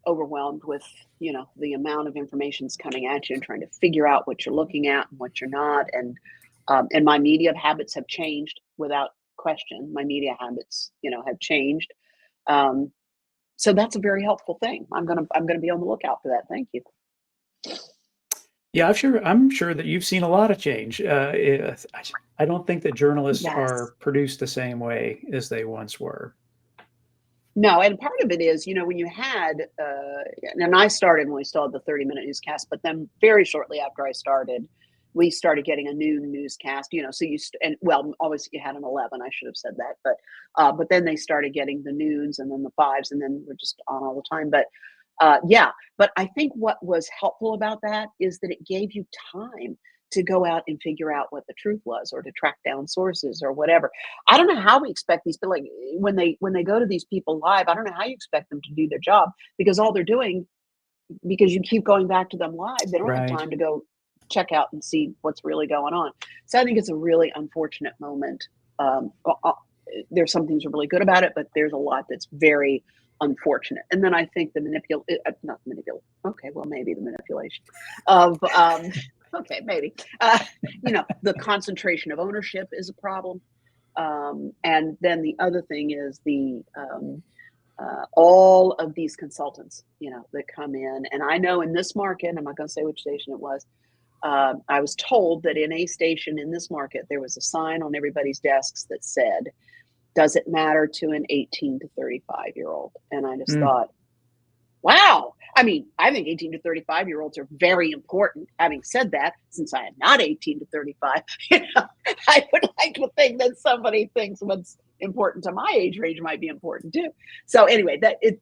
S1: overwhelmed with, the amount of information that's coming at you and trying to figure out what you're looking at and what you're not. And my media habits have changed without question. My media habits, have changed. So that's a very helpful thing. I'm gonna be on the lookout for that. Thank you.
S3: Yeah, I'm sure that you've seen a lot of change. I don't think that journalists are produced the same way as they once were.
S1: No, and part of it is, when you had, and I started when we still had the 30-minute newscast, but then very shortly after I started, we started getting a noon newscast, so always you had an 11, I should have said that, but then they started getting the noons and then the 5s, and then we're just on all the time. But but I think what was helpful about that is that it gave you time to go out and figure out what the truth was, or to track down sources or whatever. I don't know how we expect these people, like when they go to these people live, I don't know how you expect them to do their job, because all they're doing, because you keep going back to them live, they don't have time to go check out and see what's really going on. So I think it's a really unfortunate moment. There's some things are really good about it, but there's a lot that's very unfortunate. And then I think the manipulation of, okay, maybe, the concentration of ownership is a problem. And then the other thing is all of these consultants, that come in. And I know in this market, I'm not going to say which station it was, I was told that in a station in this market, there was a sign on everybody's desks that said, does it matter to an 18 to 35-year-old? And I just thought, wow. I mean, I think 18 to 35-year-olds are very important. Having said that, since I am not 18 to 35, I would like to think that somebody thinks what's important to my age range might be important too. So anyway,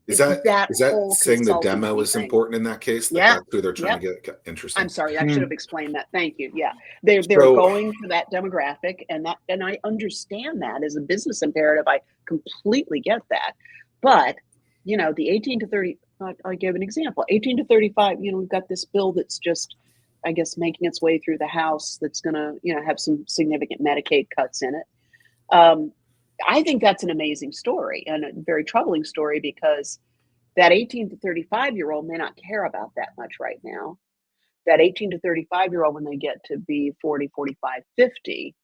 S2: Is that
S1: whole
S2: saying the demo
S1: consultancy
S2: is
S1: thing.
S2: important in that case? Like
S1: Yeah.
S2: that's who they're trying
S1: Yep.
S2: to get interesting.
S1: I'm sorry, I should have explained that. Thank you. Yeah, they're going for that demographic, and I understand that as a business imperative. I completely get that, but the 18 to 30. I gave an example. 18 to 35. We've got this bill that's just, I guess, making its way through the House. That's going to, have some significant Medicaid cuts in it. I think that's an amazing story and a very troubling story because that 18 to 35-year-old may not care about that much right now. That 18 to 35-year-old, when they get to be 40, 45, 50,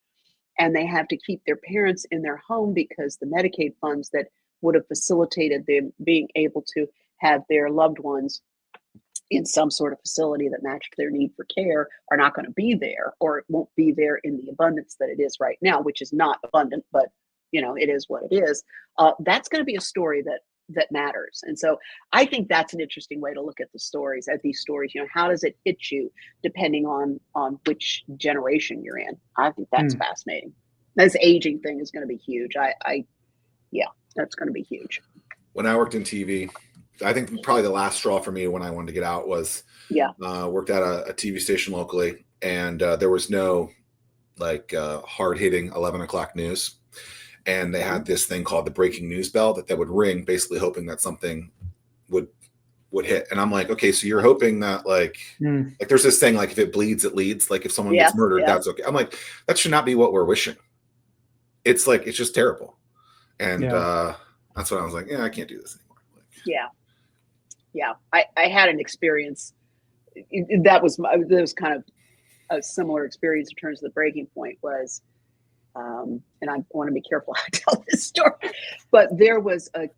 S1: and they have to keep their parents in their home because the Medicaid funds that would have facilitated them being able to have their loved ones in some sort of facility that matched their need for care are not going to be there, or it won't be there in the abundance that it is right now, which is not abundant, but it is what it is. That's going to be a story that matters. And so I think that's an interesting way to look at these stories. How does it hit you depending on which generation you're in? I think that's fascinating. This aging thing is going to be huge. Yeah, that's going to be huge.
S2: When I worked in TV, I think probably the last straw for me when I wanted to get out was worked at a TV station locally, and there was no hard hitting 11 o'clock news. And they had this thing called the breaking news bell that would ring, basically hoping that something would hit. And I'm like, okay, so you're hoping that like there's this thing, like if it bleeds, it leads. Like if someone gets murdered, that's okay. I'm like, that should not be what we're wishing. It's like, it's just terrible. And that's what I was like, I can't do this anymore.
S1: Yeah. I had an experience that was kind of a similar experience in terms of the breaking point was, and I want to be careful how I tell this story, but there was a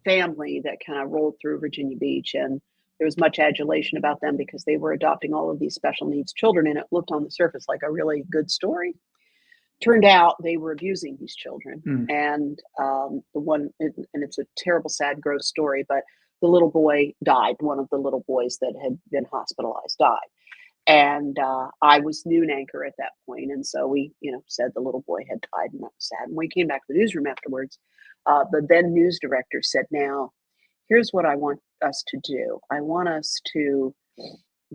S1: family that kind of rolled through Virginia Beach, and there was much adulation about them because they were adopting all of these special needs children, and it looked on the surface like a really good story. Turned out they were abusing these children, and it's a terrible, sad, gross story, but the little boy died. One of the little boys that had been hospitalized died. And I was noon anchor at that point. And so we, said the little boy had died, and that was sad. And we came back to the newsroom afterwards. The then news director said, now, here's what I want us to do. I want us to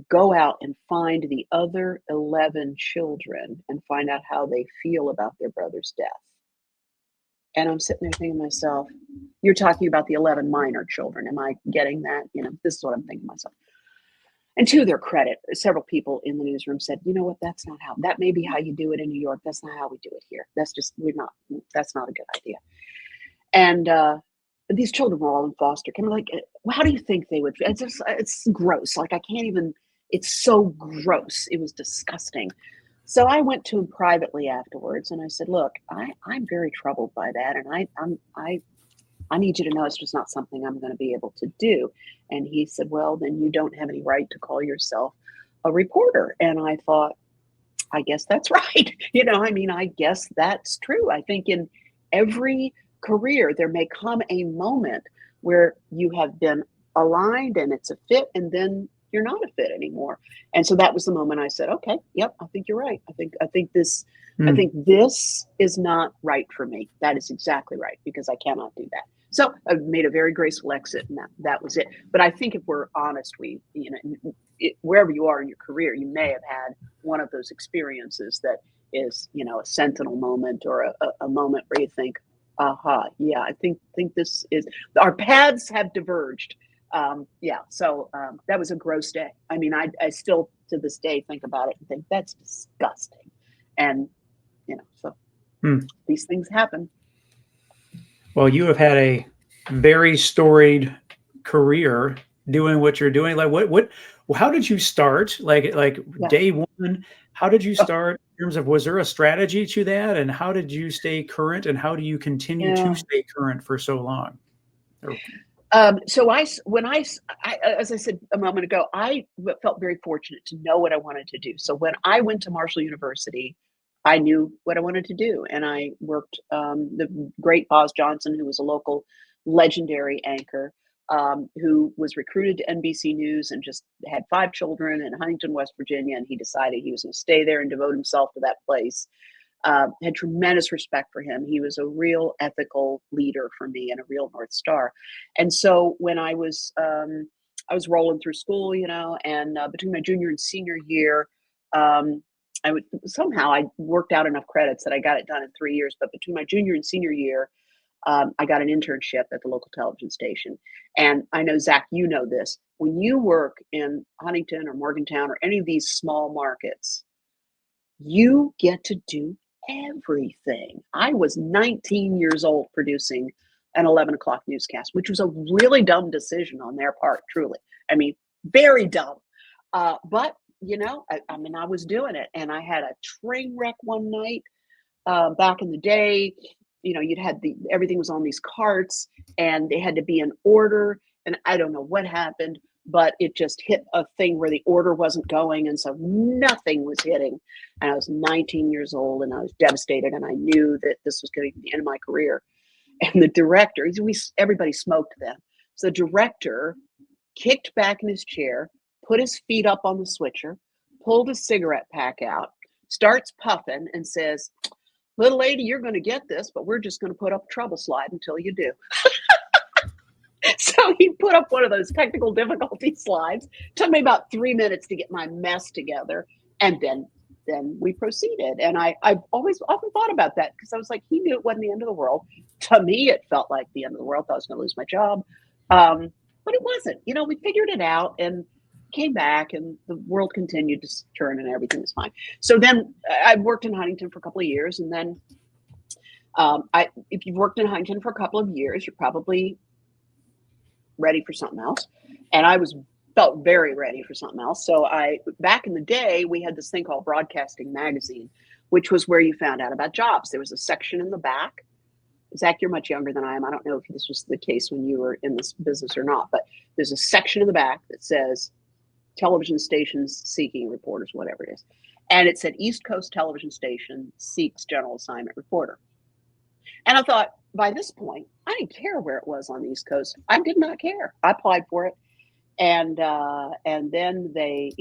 S1: go out and find the other 11 children and find out how they feel about their brother's death. And I'm sitting there thinking to myself, you're talking about the 11 minor children. Am I getting that? This is what I'm thinking to myself. And to their credit, several people in the newsroom said, you know what, that may be how you do it in New York. That's not how we do it here. That's not a good idea. And these children were all in foster care. I'm like, well, how do you think they would feel? It's gross. Like, I can't even, it's so gross. It was disgusting. So I went to him privately afterwards and I said, look, I'm very troubled by that. And I need you to know it's just not something I'm going to be able to do. And he said, well, then you don't have any right to call yourself a reporter. And I thought, I guess that's right. I guess that's true. I think in every career, there may come a moment where you have been aligned and it's a fit, and then you're not a fit anymore. And so that was the moment I said, okay, yep, I think you're right. I think this is not right for me. That is exactly right, because I cannot do that. So I made a very graceful exit, and that was it. But I think if we're honest, wherever you are in your career, you may have had one of those experiences that is, a sentinel moment or a moment where you think, yeah, I think this is, our paths have diverged. So that was a gross day. I mean, I still to this day think about it and think that's disgusting. And, these things happen.
S3: Well, you have had a very storied career doing what you're doing. Like how did you start? Day one, how did you start in terms of, was there a strategy to that? And how did you stay current, and how do you continue to stay current for so long?
S1: So as I said a moment ago, I felt very fortunate to know what I wanted to do. So when I went to Marshall University, I knew what I wanted to do. And I worked, the great Boz Johnson, who was a local legendary anchor, who was recruited to NBC News and just had 5 children in Huntington, West Virginia, and he decided he was going to stay there and devote himself to that place. Had tremendous respect for him. He was a real ethical leader for me and a real North Star. And so when I was rolling through school, and between my junior and senior year, I worked out enough credits that I got it done in 3 years. But between my junior and senior year, I got an internship at the local television station. And I know, Zach, you know this. When you work in Huntington or Morgantown or any of these small markets, you get to do everything. I was 19 years old producing an 11 o'clock newscast, which was a really dumb decision on their part, truly. I mean, very dumb. But, I was doing it. And I had a train wreck one night back in the day. You'd had everything was on these carts and they had to be in order. And I don't know what happened, but it just hit a thing where the order wasn't going. And so nothing was hitting. And I was 19 years old and I was devastated. And I knew that this was going to be the end of my career. And the director, everybody smoked then. So the director kicked back in his chair, put his feet up on the switcher, pulled a cigarette pack out, starts puffing and says, "Little lady, you're going to get this, but we're just going to put up a trouble slide until you do." So he put up one of those technical difficulty slides. Took me about 3 minutes to get my mess together. And then we proceeded. And I've often thought about that because I was like, he knew it wasn't the end of the world. To me, it felt like the end of the world. I thought I was going to lose my job. But it wasn't. We figured it out and came back and the world continued to turn and everything was fine. So then I worked in Huntington for a couple of years. And then if you've worked in Huntington for a couple of years, you're probably ready for something else. And I felt very ready for something else. So back in the day, we had this thing called Broadcasting Magazine, which was where you found out about jobs. There was a section in the back. Zach, you're much younger than I am. I don't know if this was the case when you were in this business or not, but there's a section in the back that says television stations seeking reporters, whatever it is. And it said East Coast television station seeks general assignment reporter. And I thought, by this point, I didn't care where it was on the East Coast. I did not care. I applied for it. And then they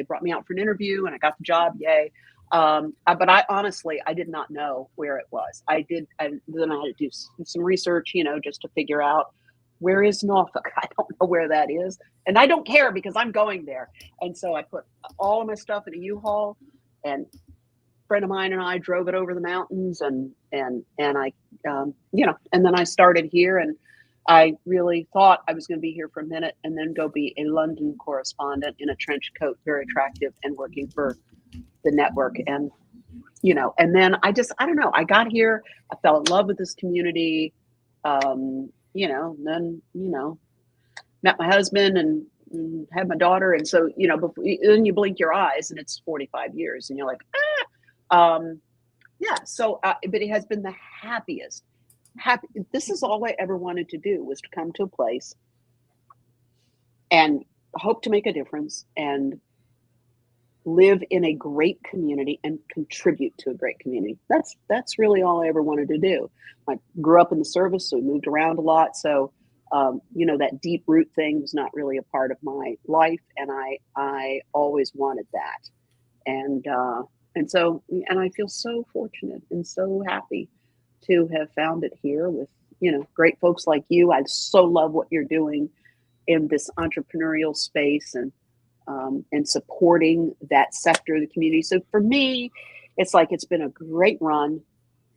S1: brought me out for an interview and I got the job. Yay. But I did not know where it was. Then I had to do some research, just to figure out where is Norfolk. I don't know where that is. And I don't care because I'm going there. And so I put all of my stuff in a U-Haul and a friend of mine and I drove it over the mountains and I, and then I started here and I really thought I was going to be here for a minute and then go be a London correspondent in a trench coat, very attractive and working for the network. And, and then I don't know, I got here, I fell in love with this community, then, met my husband and had my daughter. And so, then you blink your eyes and it's 45 years and you're like, So, but it has been the happiest. This is all I ever wanted to do, was to come to a place and hope to make a difference and live in a great community and contribute to a great community. That's really all I ever wanted to do. I grew up in the service, so we moved around a lot. So, that deep root thing was not really a part of my life. And I always wanted that. And I feel so fortunate and so happy to have found it here with, great folks like you. I so love what you're doing in this entrepreneurial space and supporting that sector of the community. So for me, it's like, it's been a great run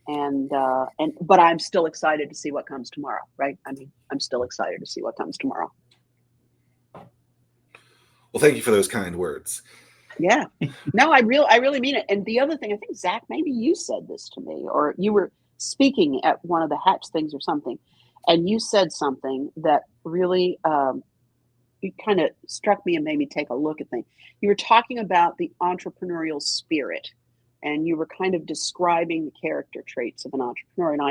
S1: but I'm still excited to see what comes tomorrow. Right. I mean, I'm still excited to see what comes tomorrow.
S2: Well, thank you for those kind words.
S1: Yeah, no, I really mean it. And the other thing, I think, Zach, maybe you said this to me, or you were speaking at one of the Hatch things or something, and you said something that really it kind of struck me and made me take a look at things. You were talking about the entrepreneurial spirit, and you were kind of describing the character traits of an entrepreneur. And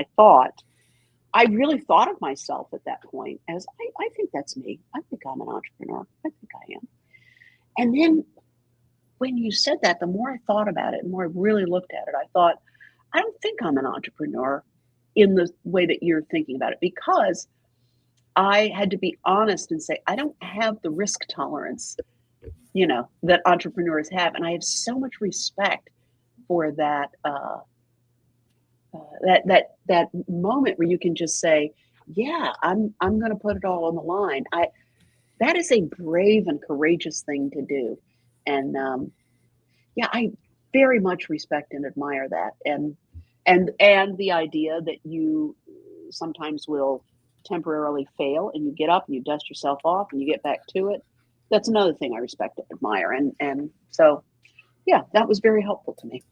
S1: I really thought of myself at that point as, I think that's me. I think I'm an entrepreneur. I think I am. And then when you said that, the more I thought about it, the more I really looked at it, I thought, I don't think I'm an entrepreneur in the way that you're thinking about it, because I had to be honest and say, I don't have the risk tolerance, that entrepreneurs have. And I have so much respect for that, that moment where you can just say, yeah, I'm going to put it all on the line. That is a brave and courageous thing to do. And, yeah, I very much respect and admire that. And the idea that you sometimes will temporarily fail and you get up and you dust yourself off and you get back to it. That's another thing I respect and admire. And so, yeah, that was very helpful to me.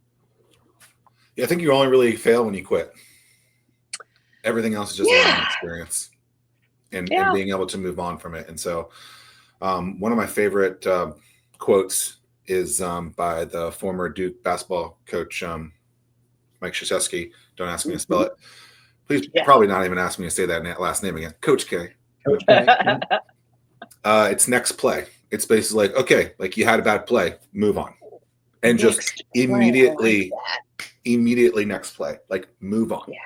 S2: Yeah, I think you only really fail when you quit. Everything else is just a learning experience and being able to move on from it. And so one of my favorite quotes is by the former Duke basketball coach, Mike Krzyzewski. Don't ask me to spell it. Please probably not even ask me to say that last name again. Coach K.
S3: Coach K.
S2: It's next play. It's basically like, okay, like you had a bad play, move on. And just immediately next play, like move on.
S1: Yeah.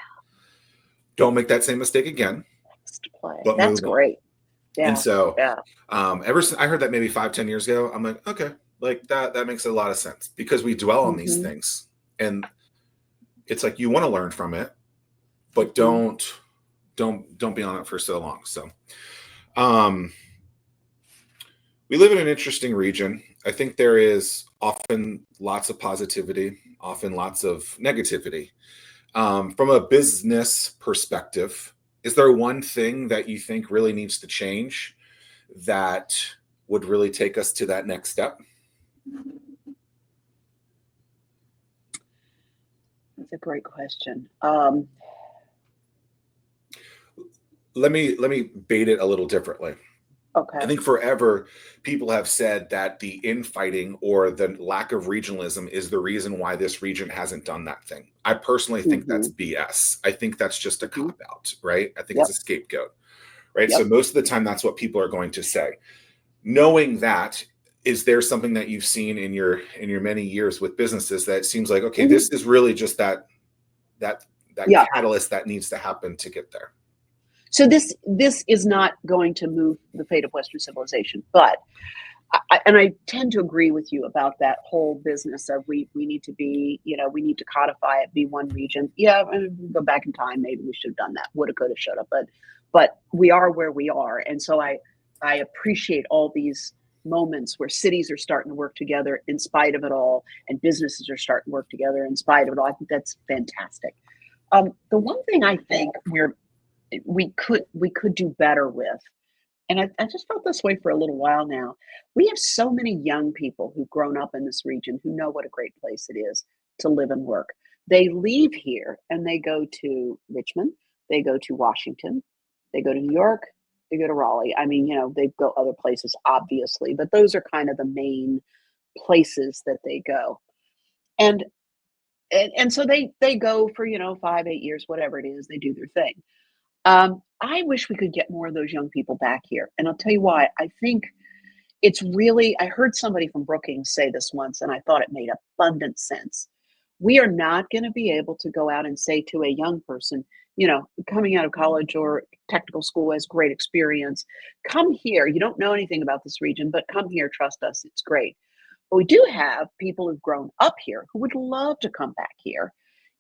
S2: Don't make that same mistake again.
S1: Next play.
S2: But
S1: that's great. Yeah.
S2: And so ever since I heard that maybe 5-10 years ago, I'm like, okay, like that makes a lot of sense because we dwell on these things. And it's like you want to learn from it, but don't be on it for so long. So we live in an interesting region. I think there is often lots of positivity, often lots of negativity. From a business perspective, is there one thing that you think really needs to change that would really take us to that next step?
S1: That's a great question.
S2: Let me bait it a little differently.
S1: Okay.
S2: I think forever people have said that the infighting or the lack of regionalism is the reason why this region hasn't done that thing. I personally think that's BS. I think that's just a cop out, right? I think it's a scapegoat, right? So most of the time that's what people are going to say. Knowing that, is there something that you've seen in your many years with businesses that seems like, okay, this is really just that catalyst that needs to happen to get there?
S1: So this is not going to move the fate of Western civilization, but I tend to agree with you about that whole business of we need to be, we need to codify it, be one region. Yeah, go back in time, maybe we should have done that. Woulda, coulda, shoulda, but we are where we are, and so I appreciate all these moments where cities are starting to work together in spite of it all, and businesses are starting to work together in spite of it all. I think that's fantastic. The one thing I think we could do better with, and I just felt this way for a little while now. We have so many young people who've grown up in this region who know what a great place it is to live and work. They leave here and they go to Richmond, they go to Washington, they go to New York, they go to Raleigh. I mean, they go other places, obviously, but those are kind of the main places that they go. And so they go for 5-8 years, whatever it is, they do their thing. I wish we could get more of those young people back here. And I'll tell you why. I think it's really, I heard somebody from Brookings say this once, and I thought it made abundant sense. We are not going to be able to go out and say to a young person, coming out of college or technical school has great experience, come here. You don't know anything about this region, but come here, trust us, it's great. But we do have people who've grown up here who would love to come back here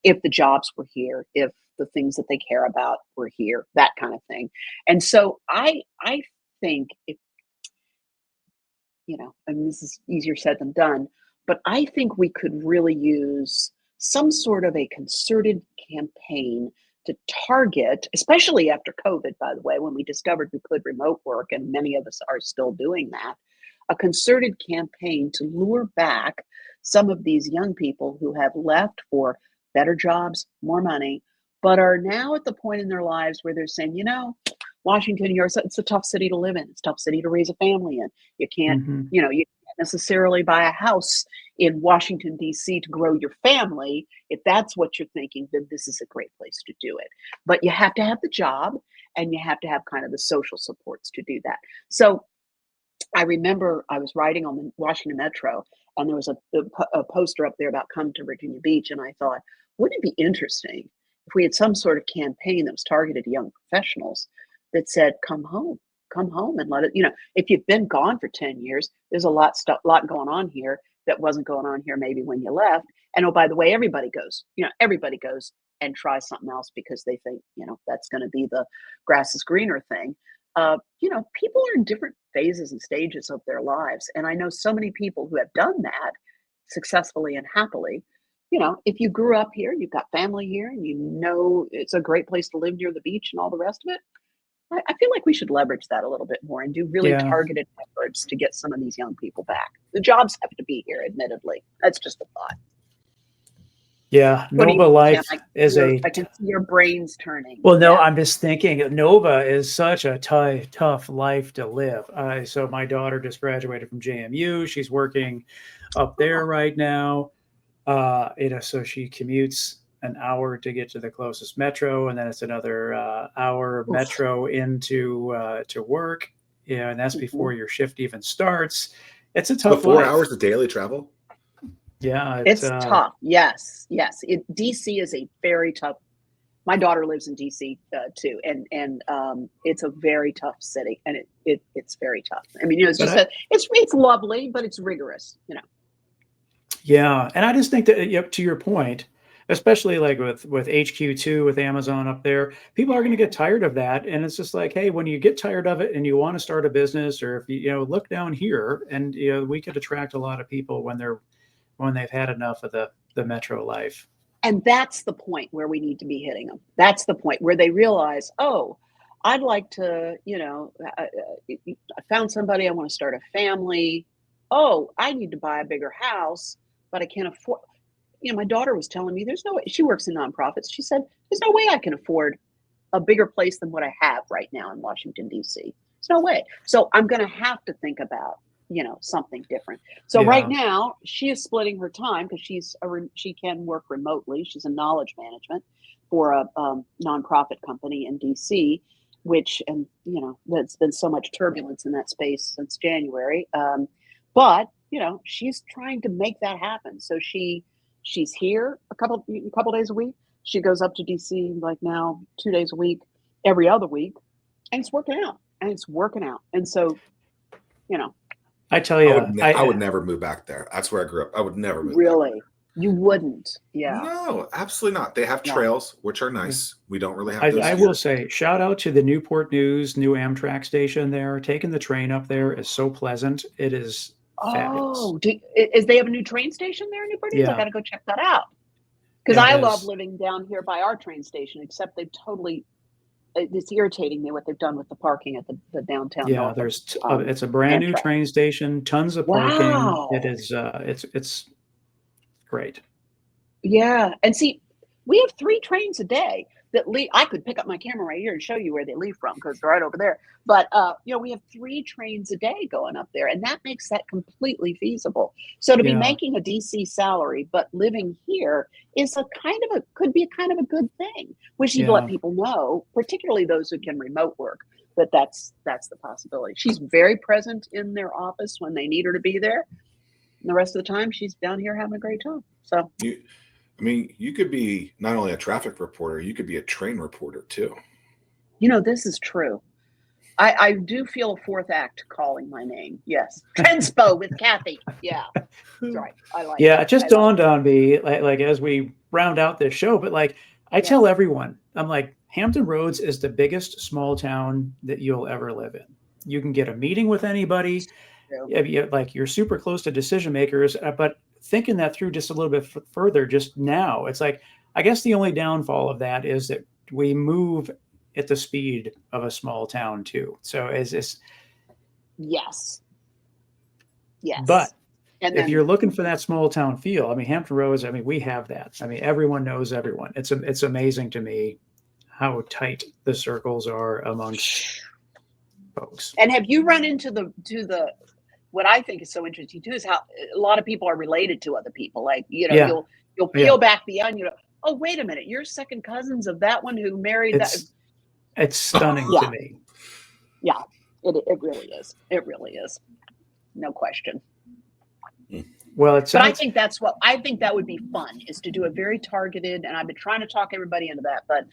S1: if the jobs were here, if the things that they care about were here, that kind of thing. And so I think if, and this is easier said than done, but I think we could really use some sort of a concerted campaign to target, especially after COVID, by the way, when we discovered we could remote work, and many of us are still doing that, a concerted campaign to lure back some of these young people who have left for better jobs, more money, but are now at the point in their lives where they're saying, Washington, it's a tough city to live in. It's a tough city to raise a family in. You can't, you can't necessarily buy a house in Washington, D.C. to grow your family. If that's what you're thinking, then this is a great place to do it. But you have to have the job and you have to have kind of the social supports to do that. So I remember I was riding on the Washington Metro and there was a poster up there about come to Virginia Beach. And I thought, wouldn't it be interesting if we had some sort of campaign that was targeted to young professionals that said, come home and let it, if you've been gone for 10 years, there's a lot going on here that wasn't going on here maybe when you left. And oh, by the way, everybody goes and tries something else because they think, that's going to be the grass is greener thing. People are in different phases and stages of their lives. And I know so many people who have done that successfully and happily. If you grew up here, you've got family here, and it's a great place to live near the beach and all the rest of it. I feel like we should leverage that a little bit more and do really targeted efforts to get some of these young people back. The jobs have to be here, admittedly. That's just a thought.
S3: Yeah, Nova Life is
S1: I can see your brains turning.
S3: Well, no, I'm just thinking Nova is such a tough life to live. So my daughter just graduated from JMU. She's working up there right now. So she commutes an hour to get to the closest metro, and then it's another hour metro into to work. And that's before your shift even starts. It's a tough
S2: 4
S3: life.
S2: hours of daily travel.
S1: Yeah, it's tough. Yes. DC is a very tough. My daughter lives in DC too, and it's a very tough city, and it's very tough. I mean, it's it's lovely, but it's rigorous.
S3: Yeah, and I just think that to your point, especially like with HQ2 with Amazon up there, people are going to get tired of that, and it's just like, hey, when you get tired of it and you want to start a business, or if you look down here, and we could attract a lot of people when they've had enough of the metro life.
S1: And that's the point where we need to be hitting them. That's the point where they realize, oh, I'd like to, I found somebody, I want to start a family. Oh, I need to buy a bigger house, but I can't afford. My daughter was telling me there's no way. She works in nonprofits. She said, there's no way I can afford a bigger place than what I have right now in Washington, D.C. There's no way. So I'm going to have to think about something different. So right now she is splitting her time because she can work remotely. She's in knowledge management for a nonprofit company in DC, there's been so much turbulence in that space since January. But she's trying to make that happen. So she's here a couple days a week. She goes up to DC like now 2 days a week, every other week, and it's working out. And so,
S3: I tell you,
S2: I would never move back there. That's where I grew up. I would never move.
S1: Really?
S2: Back.
S1: You wouldn't? Yeah.
S2: No, absolutely not. They have trails, which are nice. We don't really have those.
S3: I will say, shout out to the Newport News new Amtrak station there. Taking the train up there is so pleasant. It is fabulous.
S1: Oh, they have a new train station there in Newport News? I got to go check that out. Because I love living down here by our train station, except it's irritating me what they've done with the parking at the downtown.
S3: Yeah,
S1: Norfolk,
S3: it's a brand new train station, tons of parking.
S1: Wow.
S3: It is it's great.
S1: Yeah, and see, we have 3 trains a day that leave. I could pick up my camera right here and show you where they leave from because they're right over there. But we have 3 trains a day going up there, and that makes that completely feasible. So to be making a DC salary but living here is could be a kind of a good thing. We should let people know, particularly those who can remote work, that's the possibility. She's very present in their office when they need her to be there. And the rest of the time, she's down here having a great time. So
S2: you could be not only a traffic reporter, you could be a train reporter too.
S1: This is true. I do feel a 4th act calling my name. Yes. Transpo with Cathy. Yeah. That's right. I like it.
S3: It just dawned on me, like as we round out this show, but I tell everyone, I'm like, Hampton Roads is the biggest small town that you'll ever live in. You can get a meeting with anybody. You're super close to decision makers, but thinking that through just a little bit further just now, it's like, I guess the only downfall of that is that we move at the speed of a small town too. So
S1: yes.
S3: But if you're looking for that small town feel, Hampton Roads, we have that. Everyone knows everyone. It's amazing to me how tight the circles are amongst folks.
S1: And have you run into what I think is so interesting too is how a lot of people are related to other people. Like, you'll peel back the onion. Oh, wait a minute. You're second cousins of that one who married that.
S3: It's stunning to me.
S1: Yeah, it really is. It really is. No question.
S3: Well,
S1: but I think that would be fun, is to do a very targeted, and I've been trying to talk everybody into that, but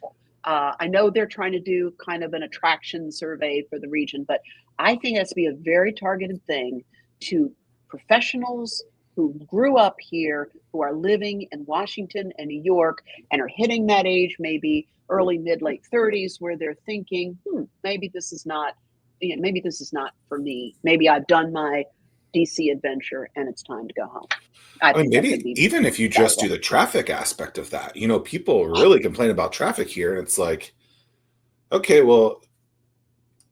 S1: I know they're trying to do kind of an attraction survey for the region, but I think it has to be a very targeted thing to professionals who grew up here, who are living in Washington and New York and are hitting that age, maybe early, mid, late 30s, where they're thinking, maybe this is not, maybe this is not for me. Maybe I've done my DC adventure and it's time to go home. I
S2: mean,
S1: think that could
S2: maybe
S1: be
S2: even if you just do the traffic aspect of that, people really complain about traffic here. And it's like, okay, well,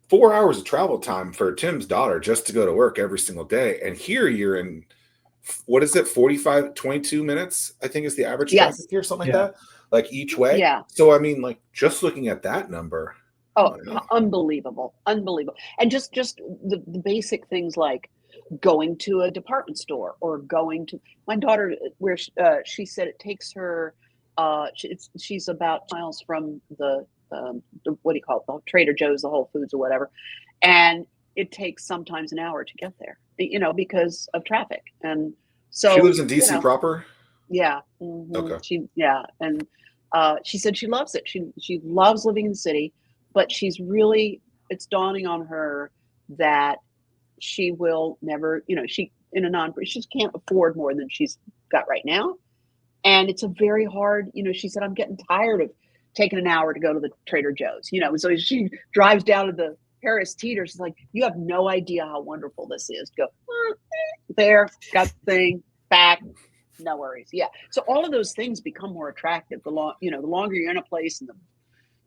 S2: 4 hours of travel time for Tim's daughter just to go to work every single day. And here you're in, what is it, 22 minutes, I think is the average traffic here, something like that, like each way.
S1: Yeah.
S2: So, I mean, like just looking at that number.
S1: Oh, unbelievable. And just the basic things like going to a department store or going to my daughter, where she said it takes her, she's about miles from the what do you call it, the Trader Joe's, the Whole Foods or whatever, and it takes sometimes an hour to get there, because of traffic. And so
S2: she lives in DC proper.
S1: Yeah.
S2: Mm-hmm. Okay.
S1: And she said she loves it. She loves living in the city, but it's dawning on her that she will never, she just can't afford more than she's got right now. And it's a very hard, she said, I'm getting tired of taking an hour to go to the Trader Joe's, so she drives down to the Harris Teeter. She's like, you have no idea how wonderful this is. Go there, got the thing, back, no worries. Yeah. So all of those things become more attractive the longer you're in a place and the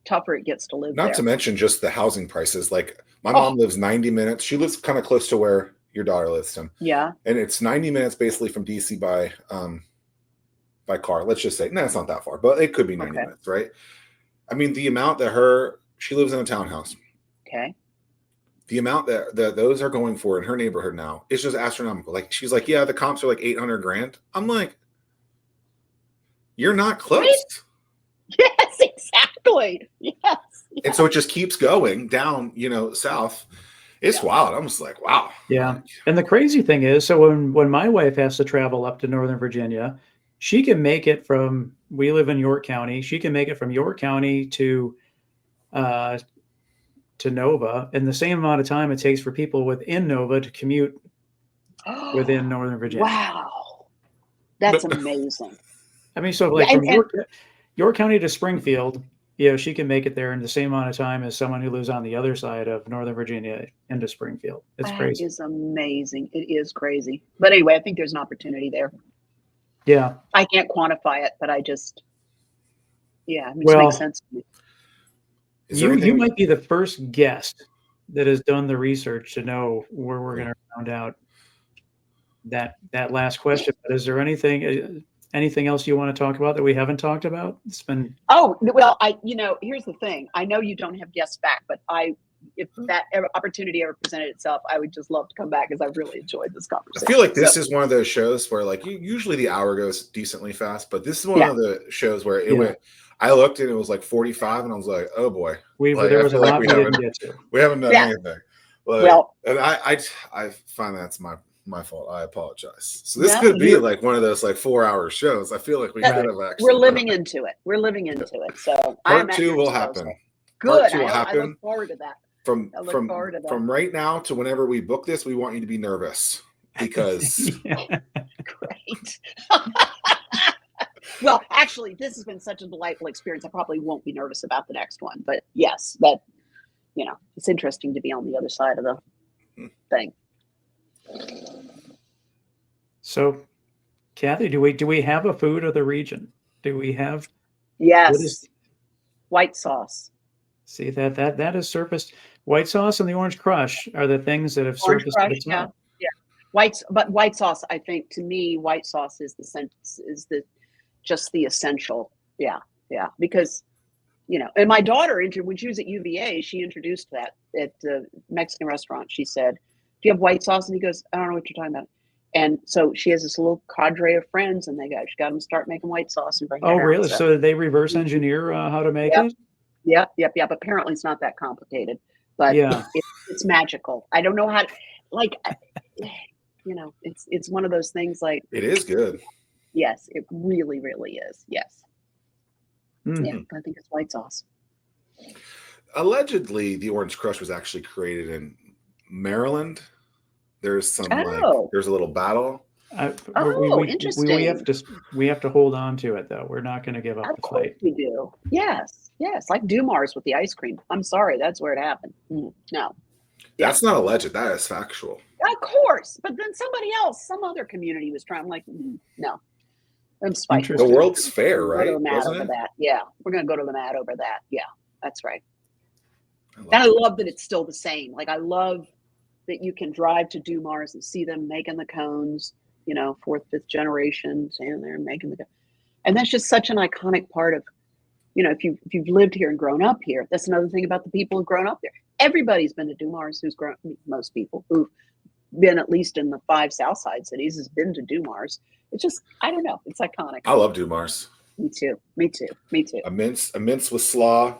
S1: tougher it gets to live there.
S2: Not to mention just the housing prices. Like my mom lives 90 minutes. She lives kind of close to where your daughter lives, Tim.
S1: Yeah.
S2: And it's 90 minutes basically from DC by car. Let's just say, no, it's not that far, but it could be 90 minutes, right? I mean, the amount that she lives in a townhouse.
S1: Okay.
S2: The amount that those are going for in her neighborhood now is just astronomical. Like she's like, yeah, the comps are like $800,000. I'm like, you're not close.
S1: Right? Yes, exactly. Yes.
S2: And so it just keeps going down, south. It's wild. I'm just like, wow.
S3: Yeah. And the crazy thing is, so when my wife has to travel up to Northern Virginia, she can make it we live in York County. She can make it from York County to Nova in the same amount of time it takes for people within Nova to commute within Northern Virginia.
S1: Wow. That's amazing.
S3: I mean, so like from York County to Springfield, she can make it there in the same amount of time as someone who lives on the other side of Northern Virginia into Springfield. It's crazy.
S1: It is amazing. It is crazy. But anyway, I think there's an opportunity there.
S3: Yeah.
S1: I can't quantify it, but it just makes sense to me.
S3: You might be the first guest that has done the research to know where we're going to round out that last question. But is there anything else you want to talk about that we haven't talked about? It's been
S1: here's the thing. I know you don't have guests back, but if that opportunity ever presented itself, I would just love to come back because I've really enjoyed this conversation.
S2: I feel like this is one of those shows where like usually the hour goes decently fast, but this is one of the shows where it went. I looked and it was like 45, and I was like, "Oh boy,
S3: there was a lot we didn't get to.
S2: We haven't done anything." And I find that's my fault. I apologize. So this could be like one of those like 4-hour shows. I feel like we could have actually.
S1: We're living into it. So
S2: part 2 will happen.
S1: Good.
S2: Part 2 will happen.
S1: I look forward to that.
S2: From right now to whenever we book this, we want you to be nervous because.
S1: Great. Well, actually, this has been such a delightful experience. I probably won't be nervous about the next one, but yes, it's interesting to be on the other side of the thing.
S3: So, Cathy, do we have a food of the region? Do we have?
S1: Yes. White sauce.
S3: See that has surfaced. White sauce and the orange crush are the things that have surfaced at the top.
S1: Yeah. White sauce. I think to me, white sauce is just the essential. Yeah. Because, and my daughter, when she was at UVA, she introduced that at the Mexican restaurant. She said, "Do you have white sauce?" And he goes, "I don't know what you're talking about." And so she has this little cadre of friends, and she got them to start making white sauce and bring it.
S3: Oh, really? So they reverse engineer how to make it?
S1: Yep. Apparently, it's not that complicated, but it's magical. I don't know how to, it's one of those things like.
S2: It is good.
S1: Yes, it really, really is. Yes.
S3: Mm-hmm.
S1: Yeah, I think it's white sauce.
S2: Allegedly, the Orange Crush was actually created in Maryland. There's some
S1: Oh.
S2: there's a little battle.
S1: Interesting.
S3: We have to hold on to it, though. We're not going to give up
S1: Of
S3: the
S1: course
S3: fight.
S1: we do. Yes, like Dumars with the ice cream. I'm sorry, that's where it happened. No.
S2: That's not alleged. That is factual.
S1: Of course, but then somebody else, some other community was trying. I'm like, no. I'm spiteful.
S2: The World's Fair, right?
S1: Go to the mat
S2: Wasn't
S1: over
S2: it?
S1: that. Yeah, we're gonna go to the mat over that. Yeah, that's right. I love that it's still the same. Like, I love that you can drive to Dumars and see them making the cones. You know, fourth, fifth generation standing there and making the cones. And that's just such an iconic part of, you know, if you've lived here and grown up here. That's another thing about the people who've grown up there. Everybody's been to Dumars who's grown. Most people who've been at least in the 5 South Side cities has been to Dumars. It's just, I don't know. It's iconic.
S2: I love Dumars.
S1: Me too.
S2: A mince with slaw,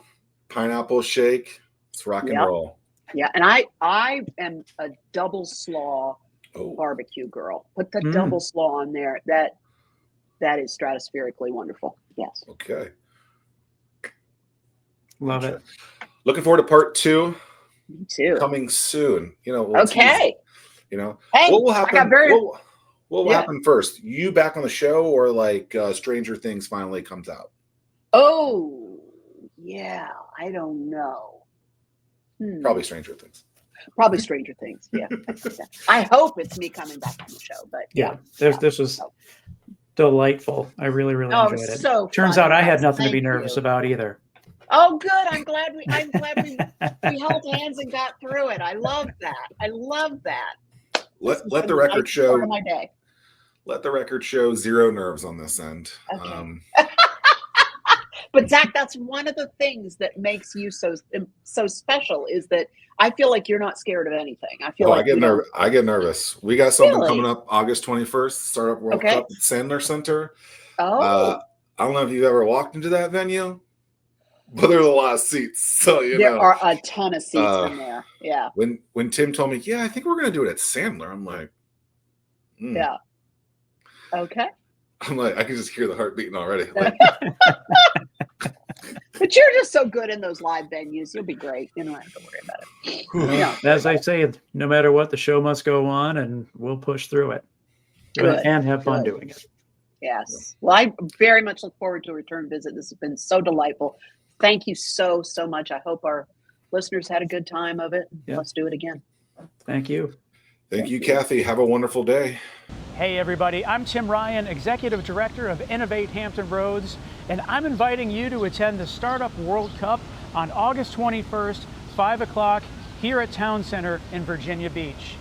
S2: pineapple shake. It's rock and roll.
S1: Yeah, and I am a double slaw barbecue girl. Put the double slaw on there. That is stratospherically wonderful. Yes.
S2: Okay.
S3: Love it.
S2: Looking forward to part 2.
S1: Me too.
S2: Coming soon. You know.
S1: Okay.
S2: You know.
S1: Hey,
S2: what will happen? What will happen first? You back on the show, or like Stranger Things finally comes out?
S1: Oh, yeah. I don't know.
S2: Probably Stranger Things.
S1: Probably Stranger Things. Yeah. I hope it's me coming back on the show, but
S3: this was delightful. I really enjoyed it.
S1: So
S3: turns
S1: fun,
S3: out I had
S1: guys.
S3: nothing to be
S1: Thank
S3: nervous
S1: you.
S3: about either.
S1: Oh, good. I'm glad we held hands and got through it. I love that.
S2: Let the record show.
S1: Part of my day.
S2: Let the record show 0 nerves on this end.
S1: Okay. But Zach, that's one of the things that makes you so special, is that I feel like you're not scared of anything. I feel like
S2: I get nervous. We got something coming up August 21st, Startup World Cup at Sandler Center.
S1: Oh.
S2: I don't know if you've ever walked into that venue, but there's a lot of seats. So
S1: there are a ton of seats in there. Yeah.
S2: When Tim told me, I think we're gonna do it at Sandler, I'm like,
S1: yeah. Okay.
S2: I'm like, I can just hear the heart beating already. Like,
S1: but you're just so good in those live venues. You'll be great. You don't have to worry about it.
S3: Yeah. As I say, no matter what, the show must go on, and we'll push through it. And have fun doing it.
S1: Yes. Well, I very much look forward to a return visit. This has been so delightful. Thank you so much. I hope our listeners had a good time of it. Yeah. Let's do it again.
S3: Thank you.
S2: Thank you, Cathy. Have a wonderful day.
S3: Hey, everybody. I'm Tim Ryan, Executive Director of Innovate Hampton Roads, and I'm inviting you to attend the Startup World Cup on August 21st, 5 o'clock, here at Town Center in Virginia Beach.